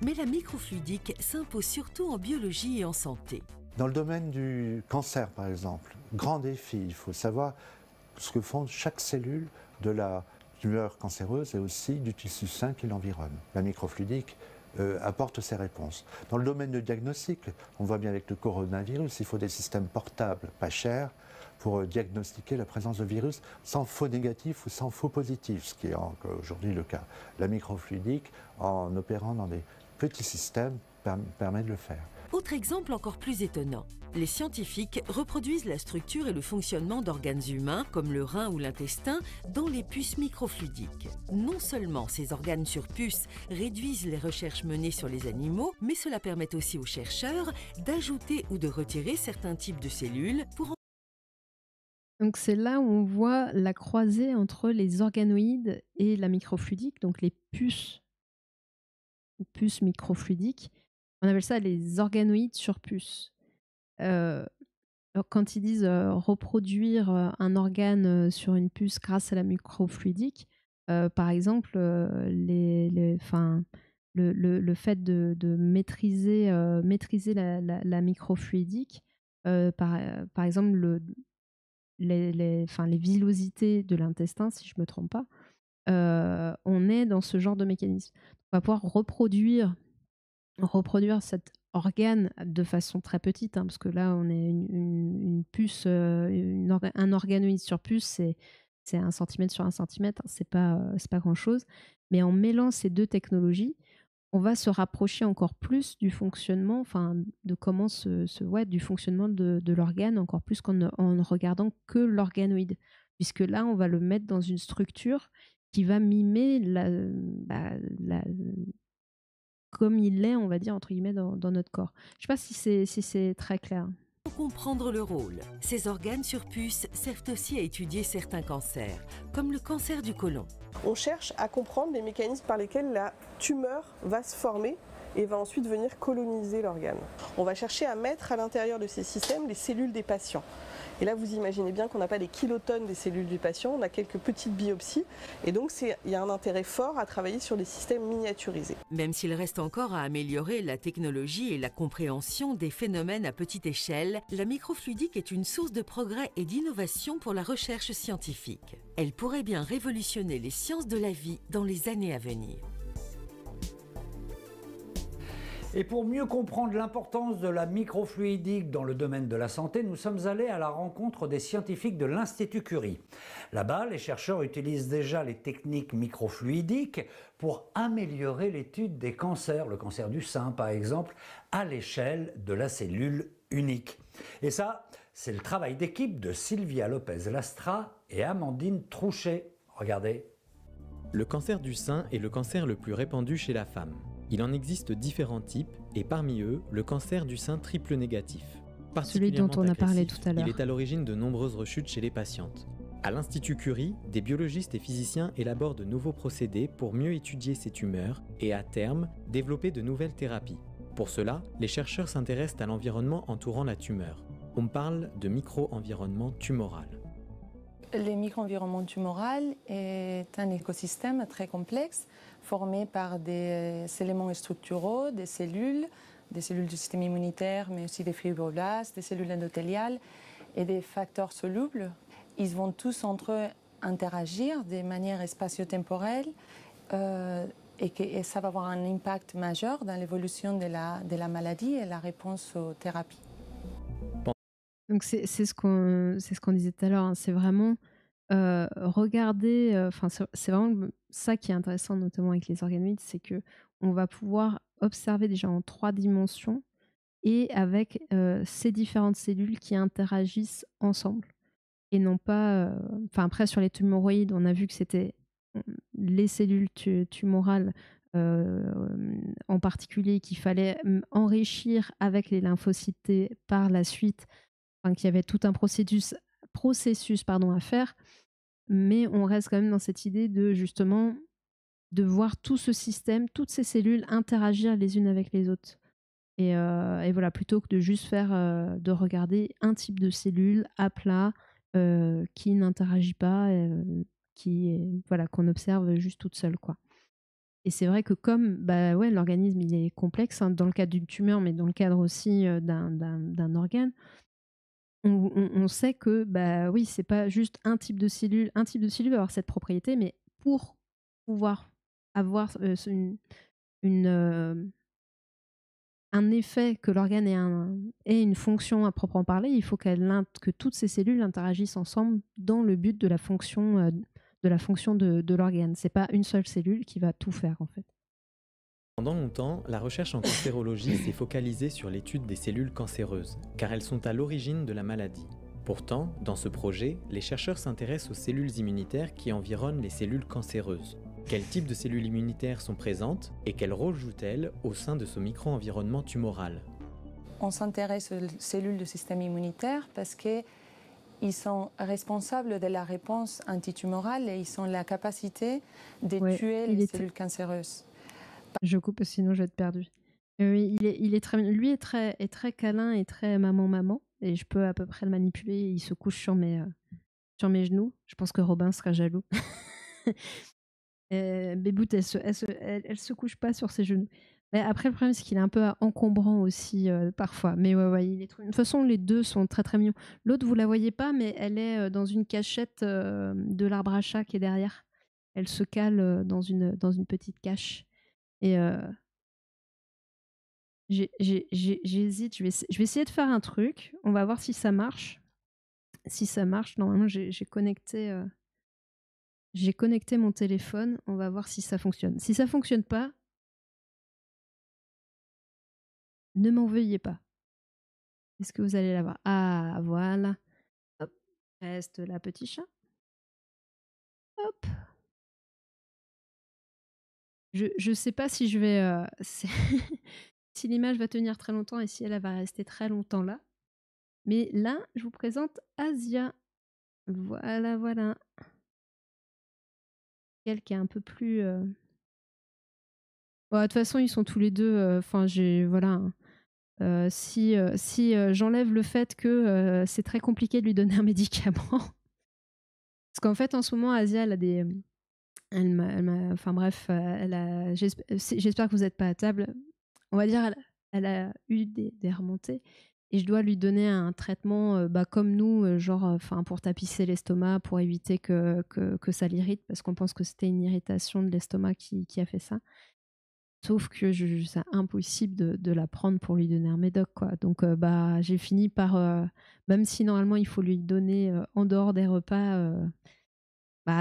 Mais la microfluidique s'impose surtout en biologie et en santé. Dans le domaine du cancer, par exemple, grand défi, il faut savoir ce que font chaque cellule de la tumeur cancéreuse et aussi du tissu sain qui l'environne. La microfluidique apporte ces réponses. Dans le domaine du diagnostic, on voit bien avec le coronavirus, il faut des systèmes portables, pas chers, pour diagnostiquer la présence de virus sans faux négatif ou sans faux positif, ce qui est aujourd'hui le cas. La microfluidique, en opérant dans des petit système permet de le faire. Autre exemple encore plus étonnant. Les scientifiques reproduisent la structure et le fonctionnement d'organes humains, comme le rein ou l'intestin, dans les puces microfluidiques. Non seulement ces organes sur puces réduisent les recherches menées sur les animaux, mais cela permet aussi aux chercheurs d'ajouter ou de retirer certains types de cellules pour Donc c'est là où on voit la croisée entre les organoïdes et la microfluidique, donc les puces microfluidiques. On appelle ça les organoïdes sur puce. Euh, alors quand ils disent reproduire un organe sur une puce grâce à la microfluidique, par exemple, le fait de maîtriser la microfluidique, par exemple, les villosités de l'intestin, si je ne me trompe pas, on est dans ce genre de mécanisme. On va pouvoir reproduire cet organe de façon très petite, hein, parce que là, on est une puce, un organoïde sur puce, c'est 1 centimètre sur 1 centimètre, hein, c'est pas grand-chose. Mais en mêlant ces deux technologies, on va se rapprocher encore plus du fonctionnement, de comment du fonctionnement de l'organe, encore plus qu'en ne regardant que l'organoïde. Puisque là, on va le mettre dans une structure qui va mimer comme il l'est, on va dire, entre guillemets, dans notre corps. Je ne sais pas si c'est très clair. comprendre le rôle. Ces organes sur puce servent aussi à étudier certains cancers, comme le cancer du côlon. On cherche à comprendre les mécanismes par lesquels la tumeur va se former et va ensuite venir coloniser l'organe. On va chercher à mettre à l'intérieur de ces systèmes les cellules des patients. Et là, vous imaginez bien qu'on n'a pas des kilotonnes des cellules du patient, on a quelques petites biopsies. Et donc, il y a un intérêt fort à travailler sur des systèmes miniaturisés. Même s'il reste encore à améliorer la technologie et la compréhension des phénomènes à petite échelle, la microfluidique est une source de progrès et d'innovation pour la recherche scientifique. Elle pourrait bien révolutionner les sciences de la vie dans les années à venir. Et pour mieux comprendre l'importance de la microfluidique dans le domaine de la santé, nous sommes allés à la rencontre des scientifiques de l'Institut Curie. Là-bas, les chercheurs utilisent déjà les techniques microfluidiques pour améliorer l'étude des cancers, le cancer du sein par exemple, à l'échelle de la cellule unique. Et ça, c'est le travail d'équipe de Sylvia Lopez-Lastra et Amandine Trouchet. Regardez. Le cancer du sein est le cancer le plus répandu chez la femme. Il en existe différents types et parmi eux, le cancer du sein triple négatif. Celui dont on a parlé tout à l'heure. Il est à l'origine de nombreuses rechutes chez les patientes. À l'Institut Curie, des biologistes et physiciens élaborent de nouveaux procédés pour mieux étudier ces tumeurs et à terme, développer de nouvelles thérapies. Pour cela, les chercheurs s'intéressent à l'environnement entourant la tumeur. On parle de micro-environnement tumoral. Le micro-environnement tumoral est un écosystème très complexe formé par des éléments structuraux, des cellules du système immunitaire, mais aussi des fibroblastes, des cellules endothéliales et des facteurs solubles. Ils vont tous entre eux interagir de manière spatio-temporelle et ça va avoir un impact majeur dans l'évolution de la maladie et la réponse aux thérapies. Donc c'est ce qu'on disait tout à l'heure, hein. C'est vraiment regarder, c'est vraiment ça qui est intéressant notamment avec les organoïdes, c'est que on va pouvoir observer déjà en 3 dimensions et avec ces différentes cellules qui interagissent ensemble et non pas, après sur les tumoroïdes, on a vu que c'était les cellules tumorales en particulier qu'il fallait enrichir avec les lymphocytes T par la suite, qu'il y avait tout un processus à faire, mais on reste quand même dans cette idée de justement de voir tout ce système, toutes ces cellules interagir les unes avec les autres. Et voilà, plutôt que de juste de regarder un type de cellule à plat qui n'interagit pas, qu'on observe juste toute seule, quoi. Et c'est vrai que comme l'organisme il est complexe, hein, dans le cadre d'une tumeur, mais dans le cadre aussi d'un organe, on sait que oui, c'est pas juste un type de cellule. Un type de cellule va avoir cette propriété, mais pour pouvoir avoir un effet, que l'organe ait une fonction à proprement parler, il faut que toutes ces cellules interagissent ensemble dans le but de la fonction de l'organe. C'est pas une seule cellule qui va tout faire en fait. Pendant longtemps, la recherche en cancérologie s'est focalisée sur l'étude des cellules cancéreuses, car elles sont à l'origine de la maladie. Pourtant, dans ce projet, les chercheurs s'intéressent aux cellules immunitaires qui environnent les cellules cancéreuses. Quel type de cellules immunitaires sont présentes et quel rôle jouent-elles au sein de ce micro-environnement tumoral? On s'intéresse aux cellules du système immunitaire parce qu'ils sont responsables de la réponse antitumorale et ils ont la capacité de tuer les cellules cancéreuses. Je coupe sinon je vais être perdue. Oui, il est très, lui est très câlin et très maman et je peux à peu près le manipuler. Il se couche sur mes genoux. Je pense que Robin sera jaloux. Bébout, elle se couche pas sur ses genoux. Mais après, le problème, c'est qu'il est un peu encombrant aussi parfois. Mais ouais, il est de toute façon, les deux sont très très mignons. L'autre, vous la voyez pas, mais elle est dans une cachette de l'arbre à chat qui est derrière. Elle se cale dans une petite cache. Et j'hésite. Je vais essayer de faire un truc. On va voir si ça marche. Si ça marche, normalement, j'ai connecté mon téléphone. On va voir si ça fonctionne. Si ça fonctionne pas, ne m'en veuillez pas. Est-ce que vous allez la voir? Ah, voilà. Hop. Reste là, petit chat. Hop. Je sais pas si je vais... si l'image va tenir très longtemps et si elle va rester très longtemps là. Mais là, je vous présente Asia. Voilà. Elle qui est un peu plus... Bon, de toute façon, ils sont tous les deux... Enfin, voilà. Si j'enlève le fait que c'est très compliqué de lui donner un médicament. Parce qu'en fait, en ce moment, Asia, elle a des... Enfin bref, j'espère que vous n'êtes pas à table. On va dire, elle a eu des remontées. Et je dois lui donner un traitement comme nous, genre pour tapisser l'estomac, pour éviter que ça l'irrite, parce qu'on pense que c'était une irritation de l'estomac qui a fait ça. Sauf que c'est impossible de la prendre pour lui donner un médoc, quoi. Donc j'ai fini par, même si normalement il faut lui donner en dehors des repas,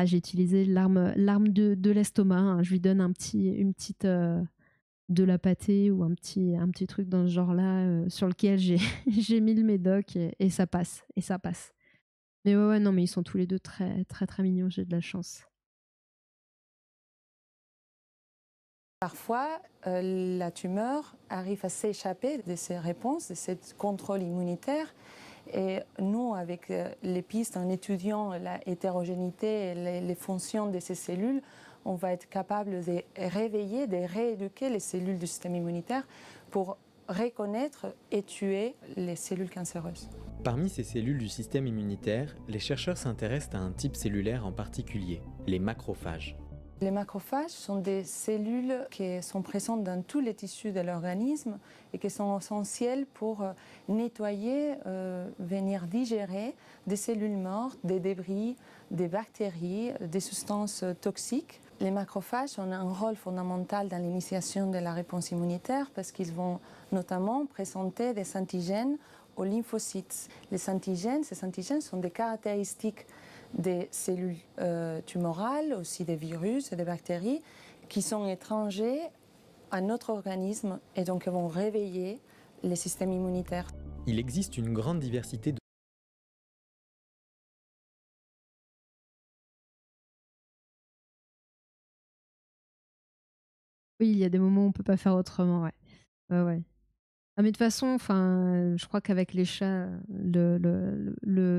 j'ai utilisé l'arme de l'estomac. Hein. Je lui donne une petite... de la pâtée ou un petit truc dans ce genre-là sur lequel j'ai mis le médoc et ça passe. Mais ouais, non, mais ils sont tous les deux très, très, très mignons. J'ai de la chance. Parfois, la tumeur arrive à s'échapper de ces réponses, de ce contrôle immunitaire. Et nous, avec les pistes, en étudiant la hétérogénéité et les fonctions de ces cellules, on va être capable de réveiller, de rééduquer les cellules du système immunitaire pour reconnaître et tuer les cellules cancéreuses. Parmi ces cellules du système immunitaire, les chercheurs s'intéressent à un type cellulaire en particulier, les macrophages. Les macrophages sont des cellules qui sont présentes dans tous les tissus de l'organisme et qui sont essentielles pour nettoyer, venir digérer des cellules mortes, des débris, des bactéries, des substances toxiques. Les macrophages ont un rôle fondamental dans l'initiation de la réponse immunitaire parce qu'ils vont notamment présenter des antigènes aux lymphocytes. Ces antigènes sont des caractéristiques des cellules tumorales, aussi des virus et des bactéries qui sont étrangers à notre organisme et donc vont réveiller les systèmes immunitaires. Il existe une grande diversité de... Oui, il y a des moments où on ne peut pas faire autrement, ouais. Ouais. Ah, mais de toute façon, je crois qu'avec les chats,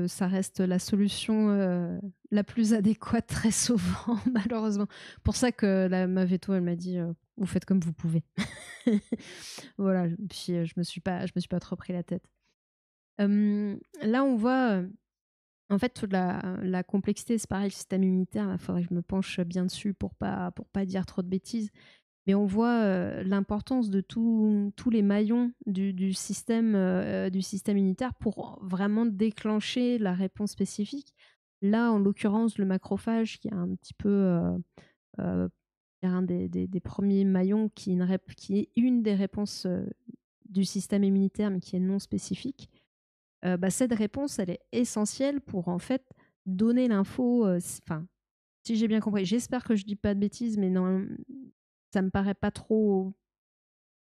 ça reste la solution la plus adéquate très souvent, malheureusement. Pour ça que ma veto, elle m'a dit vous faites comme vous pouvez. Voilà. Puis je me suis pas trop pris la tête. Là, on voit en fait toute la complexité. C'est pareil, le système immunitaire. Il faudrait que je me penche bien dessus pour pas dire trop de bêtises. Mais on voit l'importance de tous les maillons du système immunitaire pour vraiment déclencher la réponse spécifique. Là, en l'occurrence, le macrophage, qui est un petit peu un des premiers maillons, qui est une des réponses du système immunitaire, mais qui est non spécifique. Cette réponse, elle est essentielle pour en fait donner l'info. Si j'ai bien compris, j'espère que je dis pas de bêtises, mais non. Ça me paraît pas trop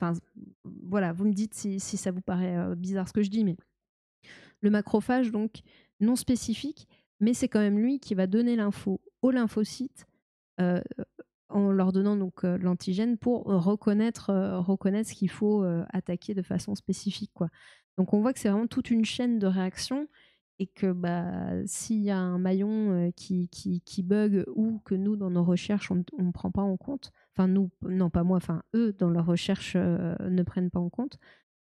Enfin, voilà, vous me dites si ça vous paraît bizarre ce que je dis, mais le macrophage, donc, non spécifique, mais c'est quand même lui qui va donner l'info aux lymphocytes euh, en leur donnant donc l'antigène pour reconnaître ce qu'il faut attaquer de façon spécifique, quoi. Donc on voit que c'est vraiment toute une chaîne de réactions et que s'il y a un maillon qui bug ou que nous, dans nos recherches, on ne prend pas en compte, enfin nous, non pas moi, enfin eux, dans leurs recherches, ne prennent pas en compte,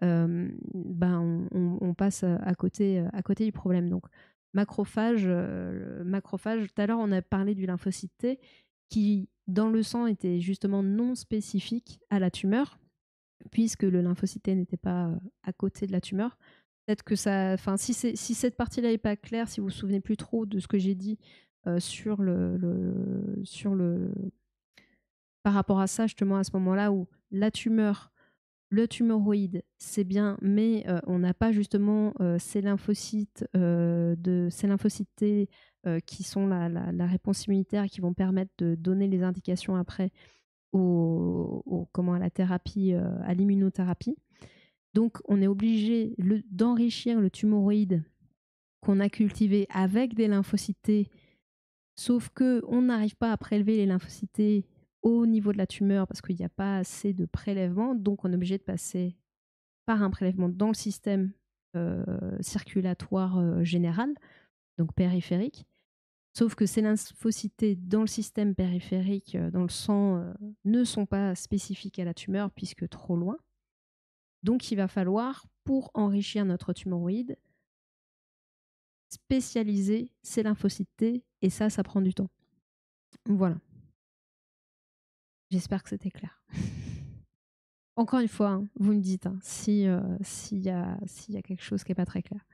on passe à côté du problème. Donc macrophage, tout à l'heure on a parlé du lymphocyte T qui, dans le sang, était justement non spécifique à la tumeur, puisque le lymphocyte T n'était pas à côté de la tumeur. Peut-être que ça, enfin, si cette partie-là n'est pas claire, si vous vous souvenez plus trop de ce que j'ai dit sur par rapport à ça, justement, à ce moment-là où la tumeur, le tumoroïde, c'est bien, mais on n'a pas justement ces lymphocytes T qui sont la réponse immunitaire et qui vont permettre de donner les indications après à la thérapie, à l'immunothérapie. Donc, on est obligé d'enrichir le tumoroïde qu'on a cultivé avec des lymphocytes T, sauf qu'on n'arrive pas à prélever les lymphocytes T au niveau de la tumeur parce qu'il n'y a pas assez de prélèvement. Donc, on est obligé de passer par un prélèvement dans le système circulatoire général, donc périphérique. Sauf que ces lymphocytes T dans le système périphérique, dans le sang, ne sont pas spécifiques à la tumeur puisque trop loin. Donc, il va falloir, pour enrichir notre tumoroïde, spécialiser ces lymphocytes T, et ça prend du temps. Voilà. J'espère que c'était clair. Encore une fois, hein, vous me dites s'il y a quelque chose qui n'est pas très clair.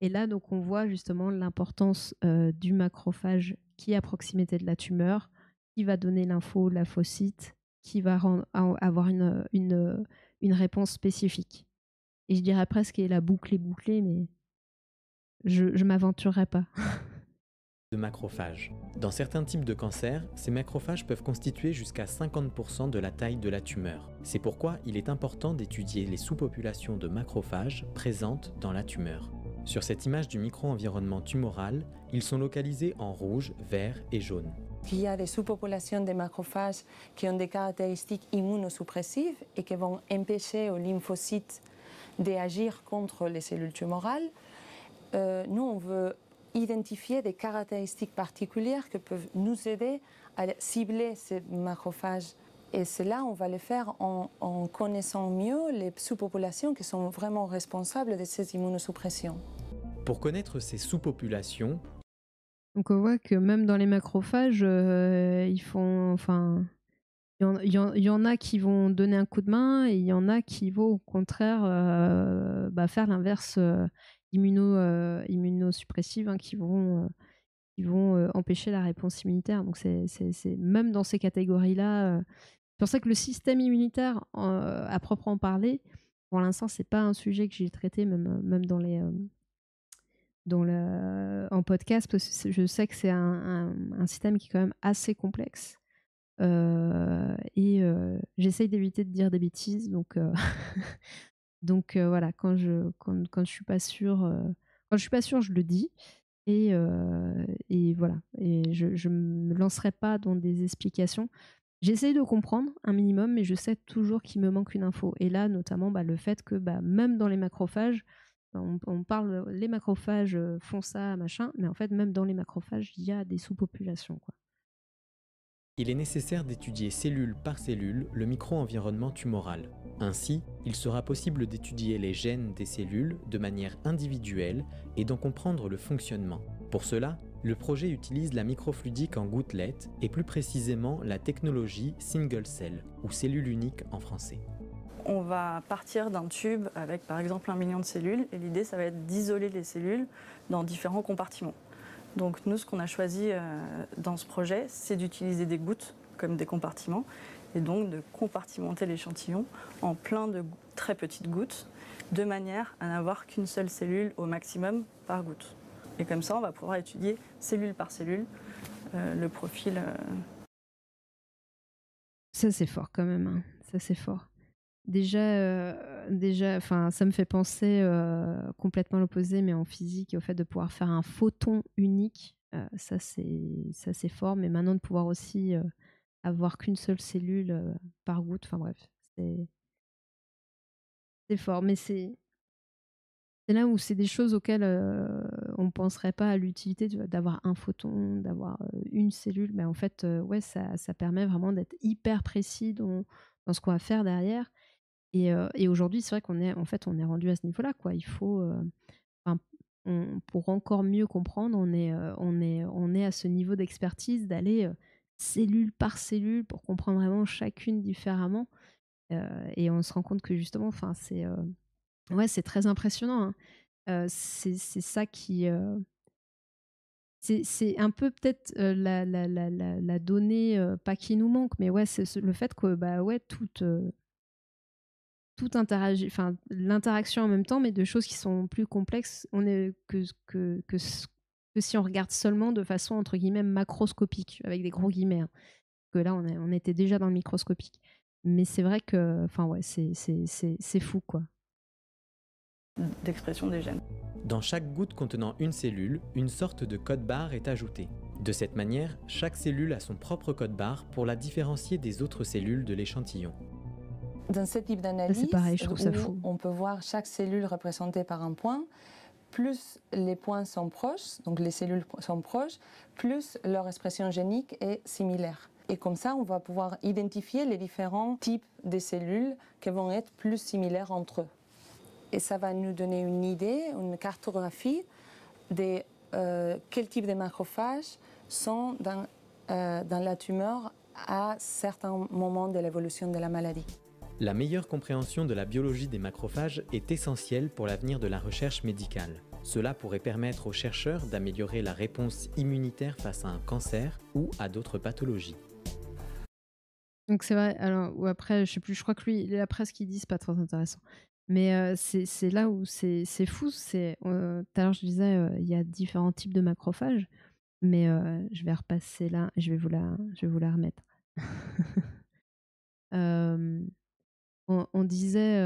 Et là, donc, on voit justement l'importance du macrophage qui est à proximité de la tumeur, qui va donner l'info de lymphocyte, qui va avoir une réponse spécifique. Et je dirais presque que la boucle est bouclée, mais je ne m'aventurerai pas. De macrophages. Dans certains types de cancers, ces macrophages peuvent constituer jusqu'à 50% de la taille de la tumeur. C'est pourquoi il est important d'étudier les sous-populations de macrophages présentes dans la tumeur. Sur cette image du micro-environnement tumoral, ils sont localisés en rouge, vert et jaune. Il y a des sous-populations de macrophages qui ont des caractéristiques immunosuppressives et qui vont empêcher aux lymphocytes d'agir contre les cellules tumorales. Nous, on veut identifier des caractéristiques particulières qui peuvent nous aider à cibler ces macrophages. Et cela, on va le faire en connaissant mieux les sous-populations qui sont vraiment responsables de ces immunosuppressions. Pour connaître ces sous-populations, donc on voit que même dans les macrophages, il y en a qui vont donner un coup de main et il y en a qui vont au contraire faire l'inverse, immunosuppressive, hein, qui vont empêcher la réponse immunitaire. Donc c'est même dans ces catégories-là. C'est pour ça que le système immunitaire, à proprement parler, pour l'instant, c'est pas un sujet que j'ai traité, même en podcast, parce que je sais que c'est un système qui est quand même assez complexe. J'essaye d'éviter de dire des bêtises, donc voilà, quand je suis pas sûre, je le dis, et voilà, et je me lancerai pas dans des explications. J'essaye de comprendre un minimum, mais je sais toujours qu'il me manque une info. Et là, notamment, le fait que même dans les macrophages, on parle, les macrophages font ça, machin, mais en fait, même dans les macrophages, il y a des sous-populations, quoi. Il est nécessaire d'étudier cellule par cellule le micro-environnement tumoral. Ainsi, il sera possible d'étudier les gènes des cellules de manière individuelle et d'en comprendre le fonctionnement. Pour cela, le projet utilise la microfluidique en gouttelettes et plus précisément la technologie single cell, ou cellule unique en français. On va partir d'un tube avec par exemple 1 million de cellules et l'idée ça va être d'isoler les cellules dans différents compartiments. Donc nous ce qu'on a choisi dans ce projet c'est d'utiliser des gouttes comme des compartiments et donc de compartimenter l'échantillon en plein de très petites gouttes de manière à n'avoir qu'une seule cellule au maximum par goutte. Et comme ça on va pouvoir étudier cellule par cellule le profil. Ça c'est fort quand même, hein. Ça c'est fort. déjà, enfin, ça me fait penser complètement l'opposé, mais en physique, au fait de pouvoir faire un photon unique. Ça, c'est fort. Mais maintenant, de pouvoir aussi avoir qu'une seule cellule par goutte. Enfin bref, c'est fort. Mais c'est là où c'est des choses auxquelles on ne penserait pas à l'utilité d'avoir un photon, d'avoir une cellule. Mais en fait, ouais, ça permet vraiment d'être hyper précis dans ce qu'on va faire derrière. Et aujourd'hui, c'est vrai qu'on est, en fait, on est rendu à ce niveau-là, quoi. Il faut, enfin, pour encore mieux comprendre, on est à ce niveau d'expertise d'aller cellule par cellule pour comprendre vraiment chacune différemment. Et on se rend compte que justement, enfin, ouais, c'est très impressionnant, hein. C'est ça qui, c'est un peu peut-être la donnée, pas qui nous manque, mais ouais, c'est le fait que bah ouais, tout interagit, enfin l'interaction en même temps, mais de choses qui sont plus complexes, on est que si on regarde seulement de façon entre guillemets macroscopique, avec des gros guillemets, hein. Que là on était déjà dans le microscopique. Mais c'est vrai que, enfin ouais, c'est fou quoi. D'expression des gènes. Dans chaque goutte contenant une cellule, une sorte de code-barre est ajoutée. De cette manière, chaque cellule a son propre code-barre pour la différencier des autres cellules de l'échantillon. Dans ce type d'analyse, c'est pareil, je trouve ça fou. on peut voir chaque cellule représentée par un point, plus les points sont proches, donc les cellules sont proches, plus leur expression génique est similaire. Et comme ça, on va pouvoir identifier les différents types de cellules qui vont être plus similaires entre eux. Et ça va nous donner une idée, une cartographie de quel type de macrophages sont dans la tumeur à certains moments de l'évolution de la maladie. La meilleure compréhension de la biologie des macrophages est essentielle pour l'avenir de la recherche médicale. Cela pourrait permettre aux chercheurs d'améliorer la réponse immunitaire face à un cancer ou à d'autres pathologies. Donc c'est vrai, alors, ou après, je sais plus, je crois que lui, la presse qu'il dit, c'est pas très intéressant. Mais c'est là où c'est fou. Tout à l'heure, je disais, il y a différents types de macrophages, mais je vais repasser là, je vais vous la remettre. On disait,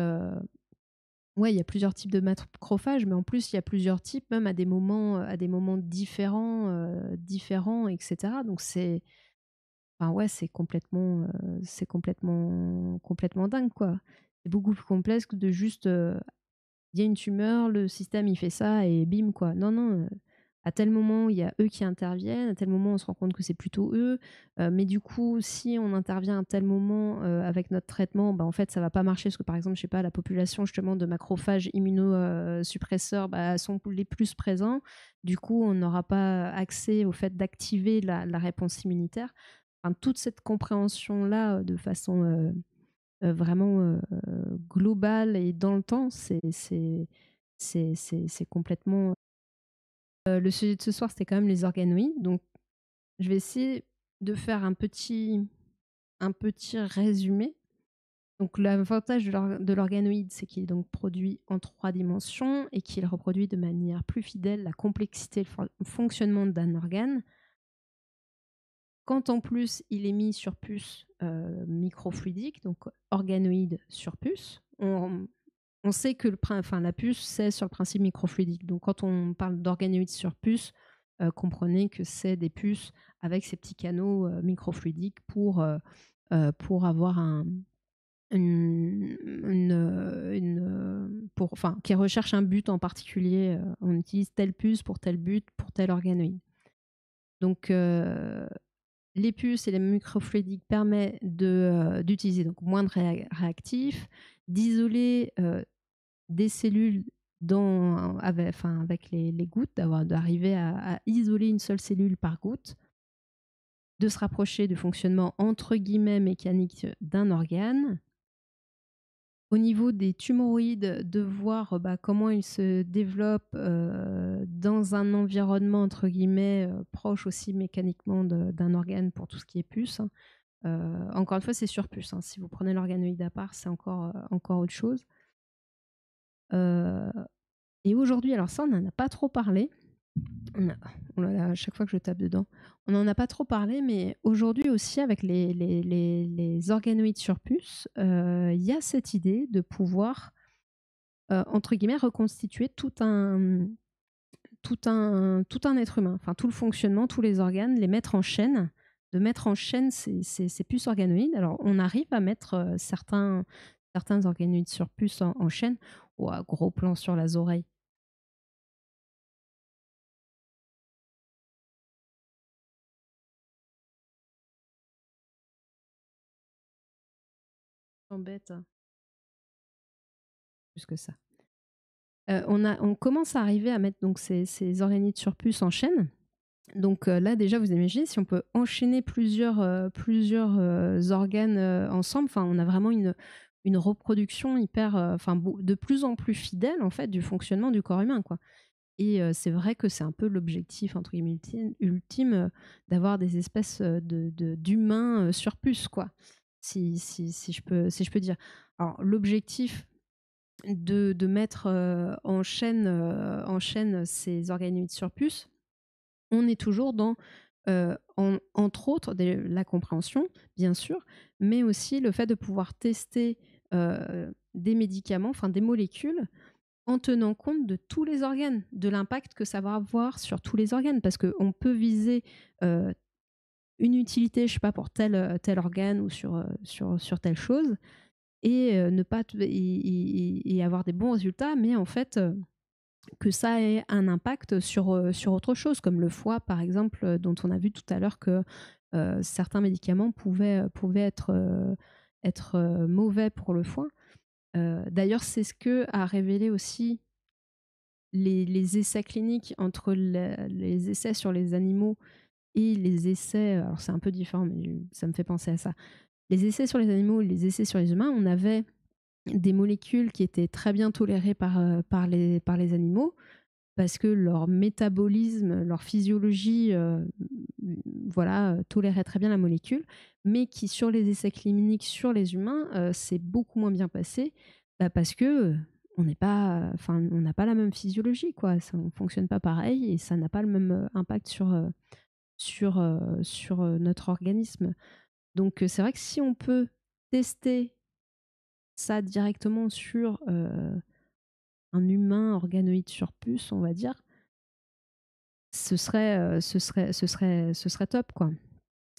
ouais, il y a plusieurs types de macrophages, mais en plus, il y a plusieurs types, même à des moments différents, etc. Donc enfin ouais, c'est complètement dingue, quoi. C'est beaucoup plus complexe que de juste, il y a une tumeur, le système il fait ça et bim, quoi. Non, non, à tel moment, il y a eux qui interviennent, à tel moment, on se rend compte que c'est plutôt eux. Mais du coup, si on intervient à tel moment avec notre traitement, bah, en fait, ça va pas marcher parce que, par exemple, je sais pas, la population justement de macrophages immunosuppresseurs sont les plus présents. Du coup, on n'aura pas accès au fait d'activer la réponse immunitaire. Enfin, toute cette compréhension-là de façon vraiment globale et dans le temps, c'est complètement... le sujet de ce soir, c'était quand même les organoïdes. Donc, je vais essayer de faire un petit résumé. Donc, l'avantage de l'organoïde, c'est qu'il est donc produit en 3 dimensions et qu'il reproduit de manière plus fidèle la complexité et le fonctionnement d'un organe. Quand en plus, il est mis sur puce microfluidique, donc organoïde sur puce, on sait que la puce, c'est sur le principe microfluidique. Donc, quand on parle d'organoïdes sur puce, comprenez que c'est des puces avec ces petits canaux microfluidiques pour avoir qui recherche un but en particulier. On utilise telle puce pour tel but, pour tel organoïde. Donc, les puces et les microfluidiques permettent d'utiliser donc moins de réactifs, d'isoler des cellules avec les gouttes, d'arriver à isoler une seule cellule par goutte, de se rapprocher du fonctionnement entre guillemets mécanique d'un organe. Au niveau des tumoroïdes, de voir comment ils se développent dans un environnement entre guillemets proche aussi mécaniquement d'un organe pour tout ce qui est puce. Encore une fois, c'est sur puce. Si vous prenez l'organoïde à part, c'est encore autre chose. Et aujourd'hui, alors ça, on n'en a pas trop parlé, Oh là là, à chaque fois que je tape dedans. On n'en a pas trop parlé, mais aujourd'hui aussi, avec les organoïdes sur puce, il y a cette idée de pouvoir, entre guillemets, reconstituer tout un être humain, enfin tout le fonctionnement, tous les organes, les mettre en chaîne, de mettre en chaîne ces puces organoïdes. Alors, on arrive à mettre certains organoïdes sur puce en chaîne. Ouah, gros plan sur les oreilles. Embête. Plus que ça. On commence à arriver à mettre donc ces organoïdes sur puce en chaîne. Donc là, déjà, vous imaginez, si on peut enchaîner plusieurs organes ensemble, on a vraiment une reproduction hyper, de plus en plus fidèle en fait du fonctionnement du corps humain, quoi. Et c'est vrai que c'est un peu l'objectif entre guillemets ultime, d'avoir des espèces d'humains sur puce, quoi. Si je peux dire. Alors l'objectif de mettre en chaîne ces organoïdes sur puce, on est toujours dans, entre autres, la compréhension, bien sûr, mais aussi le fait de pouvoir tester des médicaments, enfin des molécules, en tenant compte de tous les organes, de l'impact que ça va avoir sur tous les organes. Parce qu'on peut viser une utilité, je sais pas, pour tel organe ou sur telle chose, et ne pas et avoir des bons résultats, mais en fait que ça ait un impact sur autre chose, comme le foie par exemple, dont on a vu tout à l'heure que certains médicaments pouvaient être mauvais pour le foie. D'ailleurs, c'est ce que a révélé aussi les essais cliniques entre les essais sur les animaux et les essais, alors c'est un peu différent, mais ça me fait penser à ça. Les essais sur les animaux et les essais sur les humains, on avait des molécules qui étaient très bien tolérées par les animaux, parce que leur métabolisme, leur physiologie tolérait très bien la molécule, mais qui, sur les essais cliniques sur les humains, c'est beaucoup moins bien passé, parce que on n'a pas la même physiologie, quoi. Ça ne fonctionne pas pareil et ça n'a pas le même impact sur notre organisme. Donc, c'est vrai que si on peut tester ça directement sur un humain organoïde sur puce, on va dire, ce serait top, quoi.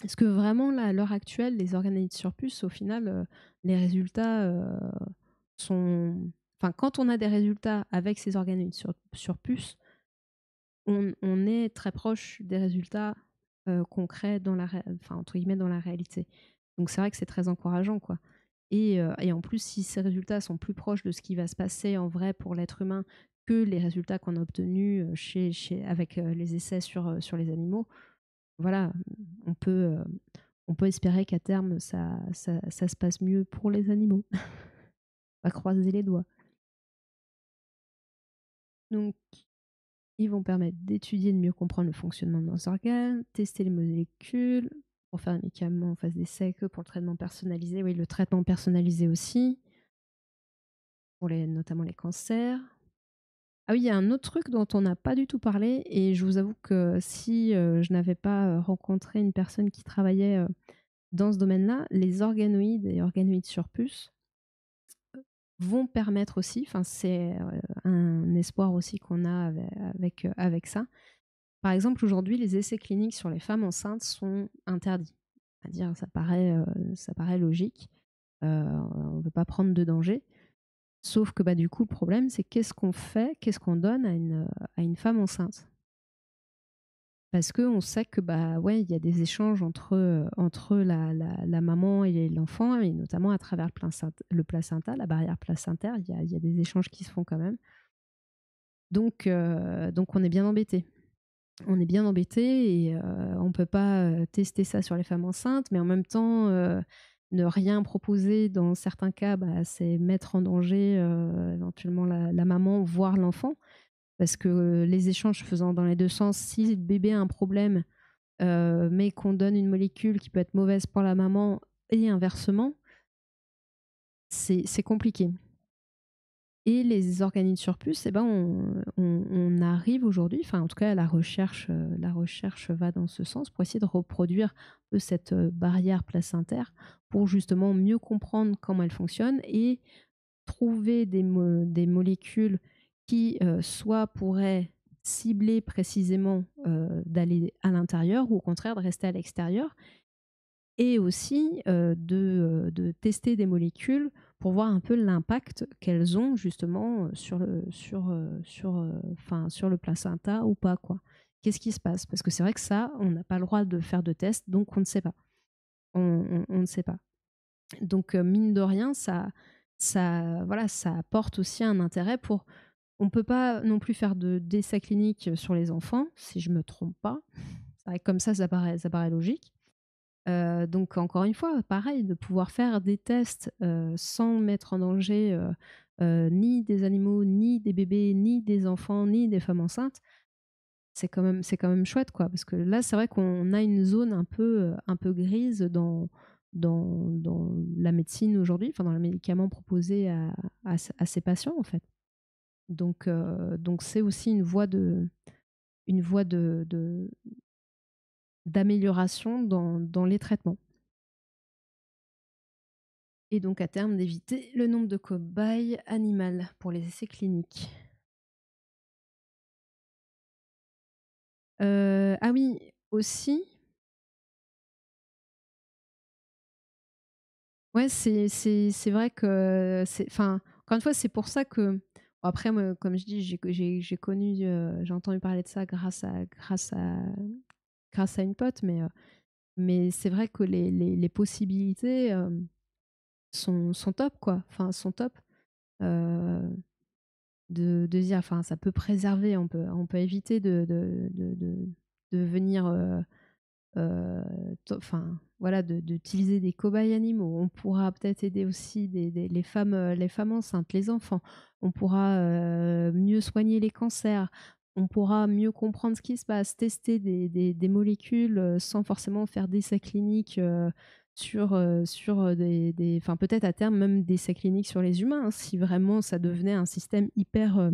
Est-ce que vraiment, là, à l'heure actuelle, les organoïdes sur puce, au final, les résultats sont... Enfin, quand on a des résultats avec ces organoïdes sur puce, on est très proche des résultats concrets entre guillemets, dans la réalité. Donc c'est vrai que c'est très encourageant, quoi. Et en plus, si ces résultats sont plus proches de ce qui va se passer en vrai pour l'être humain que les résultats qu'on a obtenus avec les essais sur les animaux, voilà, on peut espérer qu'à terme, ça se passe mieux pour les animaux. On va croiser les doigts. Donc, ils vont permettre d'étudier et de mieux comprendre le fonctionnement de nos organes, tester les molécules pour faire un médicament en phase d'essai, que pour le traitement personnalisé. Oui, le traitement personnalisé aussi, pour notamment les cancers. Ah oui, il y a un autre truc dont on n'a pas du tout parlé, et je vous avoue que si je n'avais pas rencontré une personne qui travaillait dans ce domaine-là, les organoïdes et organoïdes sur puce vont permettre aussi, c'est un espoir aussi qu'on a avec ça. Par exemple, aujourd'hui, les essais cliniques sur les femmes enceintes sont interdits. C'est-à-dire, ça paraît logique. On ne veut pas prendre de danger. Sauf que du coup, le problème, c'est qu'est-ce qu'on donne à une femme enceinte? Parce qu'on sait que il y a des échanges entre la maman et l'enfant, et notamment à travers le placenta, la barrière placentaire, il y a des échanges qui se font quand même. Donc on est bien embêté. On est bien embêté, et on ne peut pas tester ça sur les femmes enceintes, mais en même temps, ne rien proposer dans certains cas, c'est mettre en danger éventuellement la maman, voire l'enfant. Parce que les échanges faisant dans les deux sens, si le bébé a un problème, mais qu'on donne une molécule qui peut être mauvaise pour la maman et inversement, c'est compliqué. Et les organites surpuces, eh ben, on arrive aujourd'hui, enfin en tout cas la recherche va dans ce sens pour essayer de reproduire un peu cette barrière placentaire pour justement mieux comprendre comment elle fonctionne et trouver des molécules qui soit pourraient cibler précisément d'aller à l'intérieur ou au contraire de rester à l'extérieur, et aussi de tester des molécules pour voir un peu l'impact qu'elles ont justement sur le placenta ou pas, quoi. Qu'est-ce qui se passe? Parce que c'est vrai que ça, on n'a pas le droit de faire de tests, donc on ne sait pas. On ne sait pas. Donc mine de rien, ça apporte aussi un intérêt pour... On ne peut pas non plus faire d'essais cliniques sur les enfants, si je ne me trompe pas. C'est vrai que comme ça paraît logique. Donc encore une fois, pareil, de pouvoir faire des tests sans mettre en danger ni des animaux, ni des bébés, ni des enfants, ni des femmes enceintes, c'est quand même chouette, quoi. Parce que là, c'est vrai qu'on a une zone un peu grise dans la médecine aujourd'hui, enfin dans les médicaments proposés à ces patients, en fait. Donc c'est aussi une voie d'amélioration dans les traitements. Et donc à terme d'éviter le nombre de cobayes animales pour les essais cliniques. Ah oui, aussi. Ouais, c'est vrai que enfin, encore une fois, c'est pour ça que... Bon, après, moi, comme je dis, j'ai connu, j'ai entendu parler de ça grâce à une pote, mais c'est vrai que les possibilités sont top, quoi. Enfin, sont top. De dire, enfin, ça peut préserver, on peut éviter de venir, enfin, voilà, d'utiliser des cobayes animaux. On pourra peut-être aider aussi les femmes enceintes, les enfants. On pourra mieux soigner les cancers. On pourra mieux comprendre ce qui se passe, tester des molécules sans forcément faire d'essais cliniques sur enfin, peut-être à terme même des essais cliniques sur les humains, hein, si vraiment ça devenait un système hyper,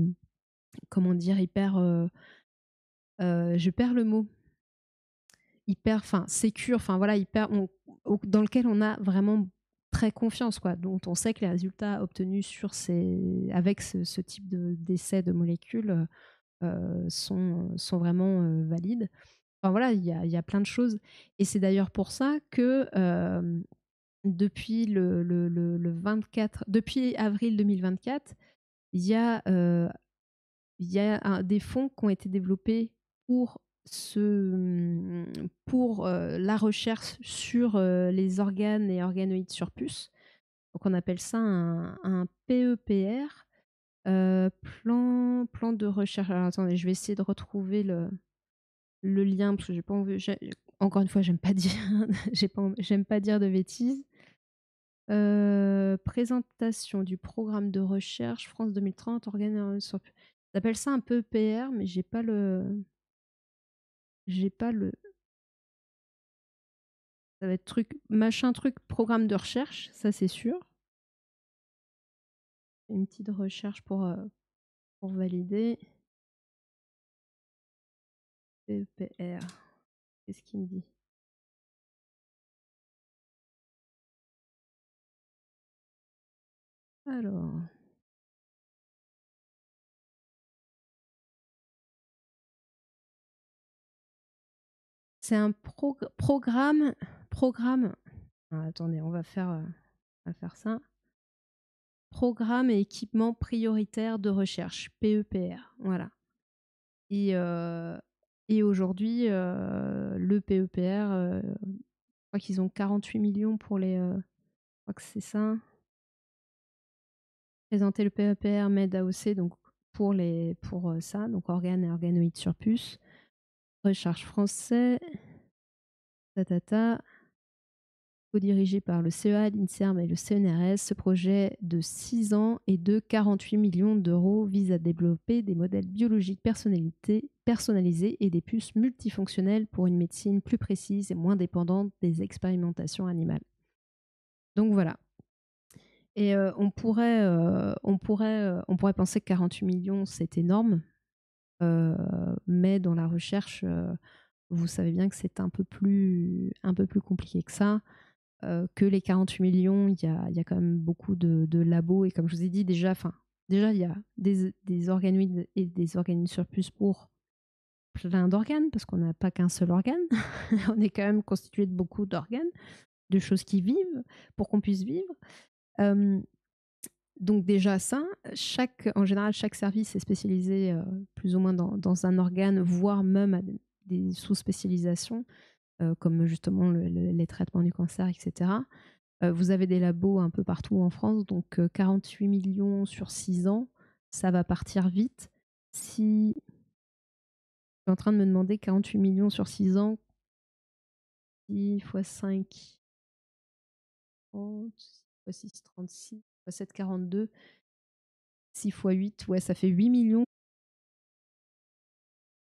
comment dire, hyper, je perds le mot, hyper, enfin, sécure, enfin voilà, dans lequel on a vraiment très confiance, quoi, dont on sait que les résultats obtenus avec ce type d'essais de molécules sont vraiment valides. Enfin voilà, il y a plein de choses. Et c'est d'ailleurs pour ça que depuis depuis avril 2024, il y a des fonds qui ont été développés pour la recherche sur les organes et organoïdes sur puce. Donc on appelle ça un PEPR, plan de recherche. Alors attendez, je vais essayer de retrouver le lien parce que j'ai pas envie. Encore une fois, j'aime pas dire, j'aime pas dire de bêtises. Présentation du programme de recherche France 2030, organes sur puce. J'appelle ça un PEPR, mais j'ai pas le. Ça va être machin truc, programme de recherche, ça c'est sûr. Une petite recherche pour valider. PEPR. Qu'est-ce qu'il me dit? Alors. C'est un programme. Ah, attendez, on va faire ça. Programme et équipement prioritaire de recherche, PEPR. Voilà. Et aujourd'hui, le PEPR, je crois qu'ils ont 48 millions pour les... je crois que c'est ça. Présenter le PEPR MED AOC donc pour ça, donc organes et organoïdes sur puce. Recherche français. Co-dirigé par le CEA, l'INSERM et le CNRS, ce projet de 6 ans et de 48 millions d'euros vise à développer des modèles biologiques personnalisés et des puces multifonctionnelles pour une médecine plus précise et moins dépendante des expérimentations animales. Donc voilà. Et on pourrait penser que 48 millions, c'est énorme. Mais dans la recherche, vous savez bien que c'est un peu plus compliqué que ça. Que les 48 millions, il y a quand même beaucoup de labos. Et comme je vous ai dit, déjà, il y a des organoïdes et des organes surplus pour plein d'organes, parce qu'on n'a pas qu'un seul organe. On est quand même constitué de beaucoup d'organes, de choses qui vivent, pour qu'on puisse vivre. Donc déjà ça, en général, chaque service est spécialisé plus ou moins dans un organe, voire même à des sous-spécialisations, comme justement les traitements du cancer, etc. Vous avez des labos un peu partout en France, donc 48 millions sur 6 ans, ça va partir vite. Si je suis en train de me demander 48 millions sur 6 ans, 6 x 5, 30, 6 x 6, 36, x 7, 42, 6 x 8, ouais, ça fait 8 millions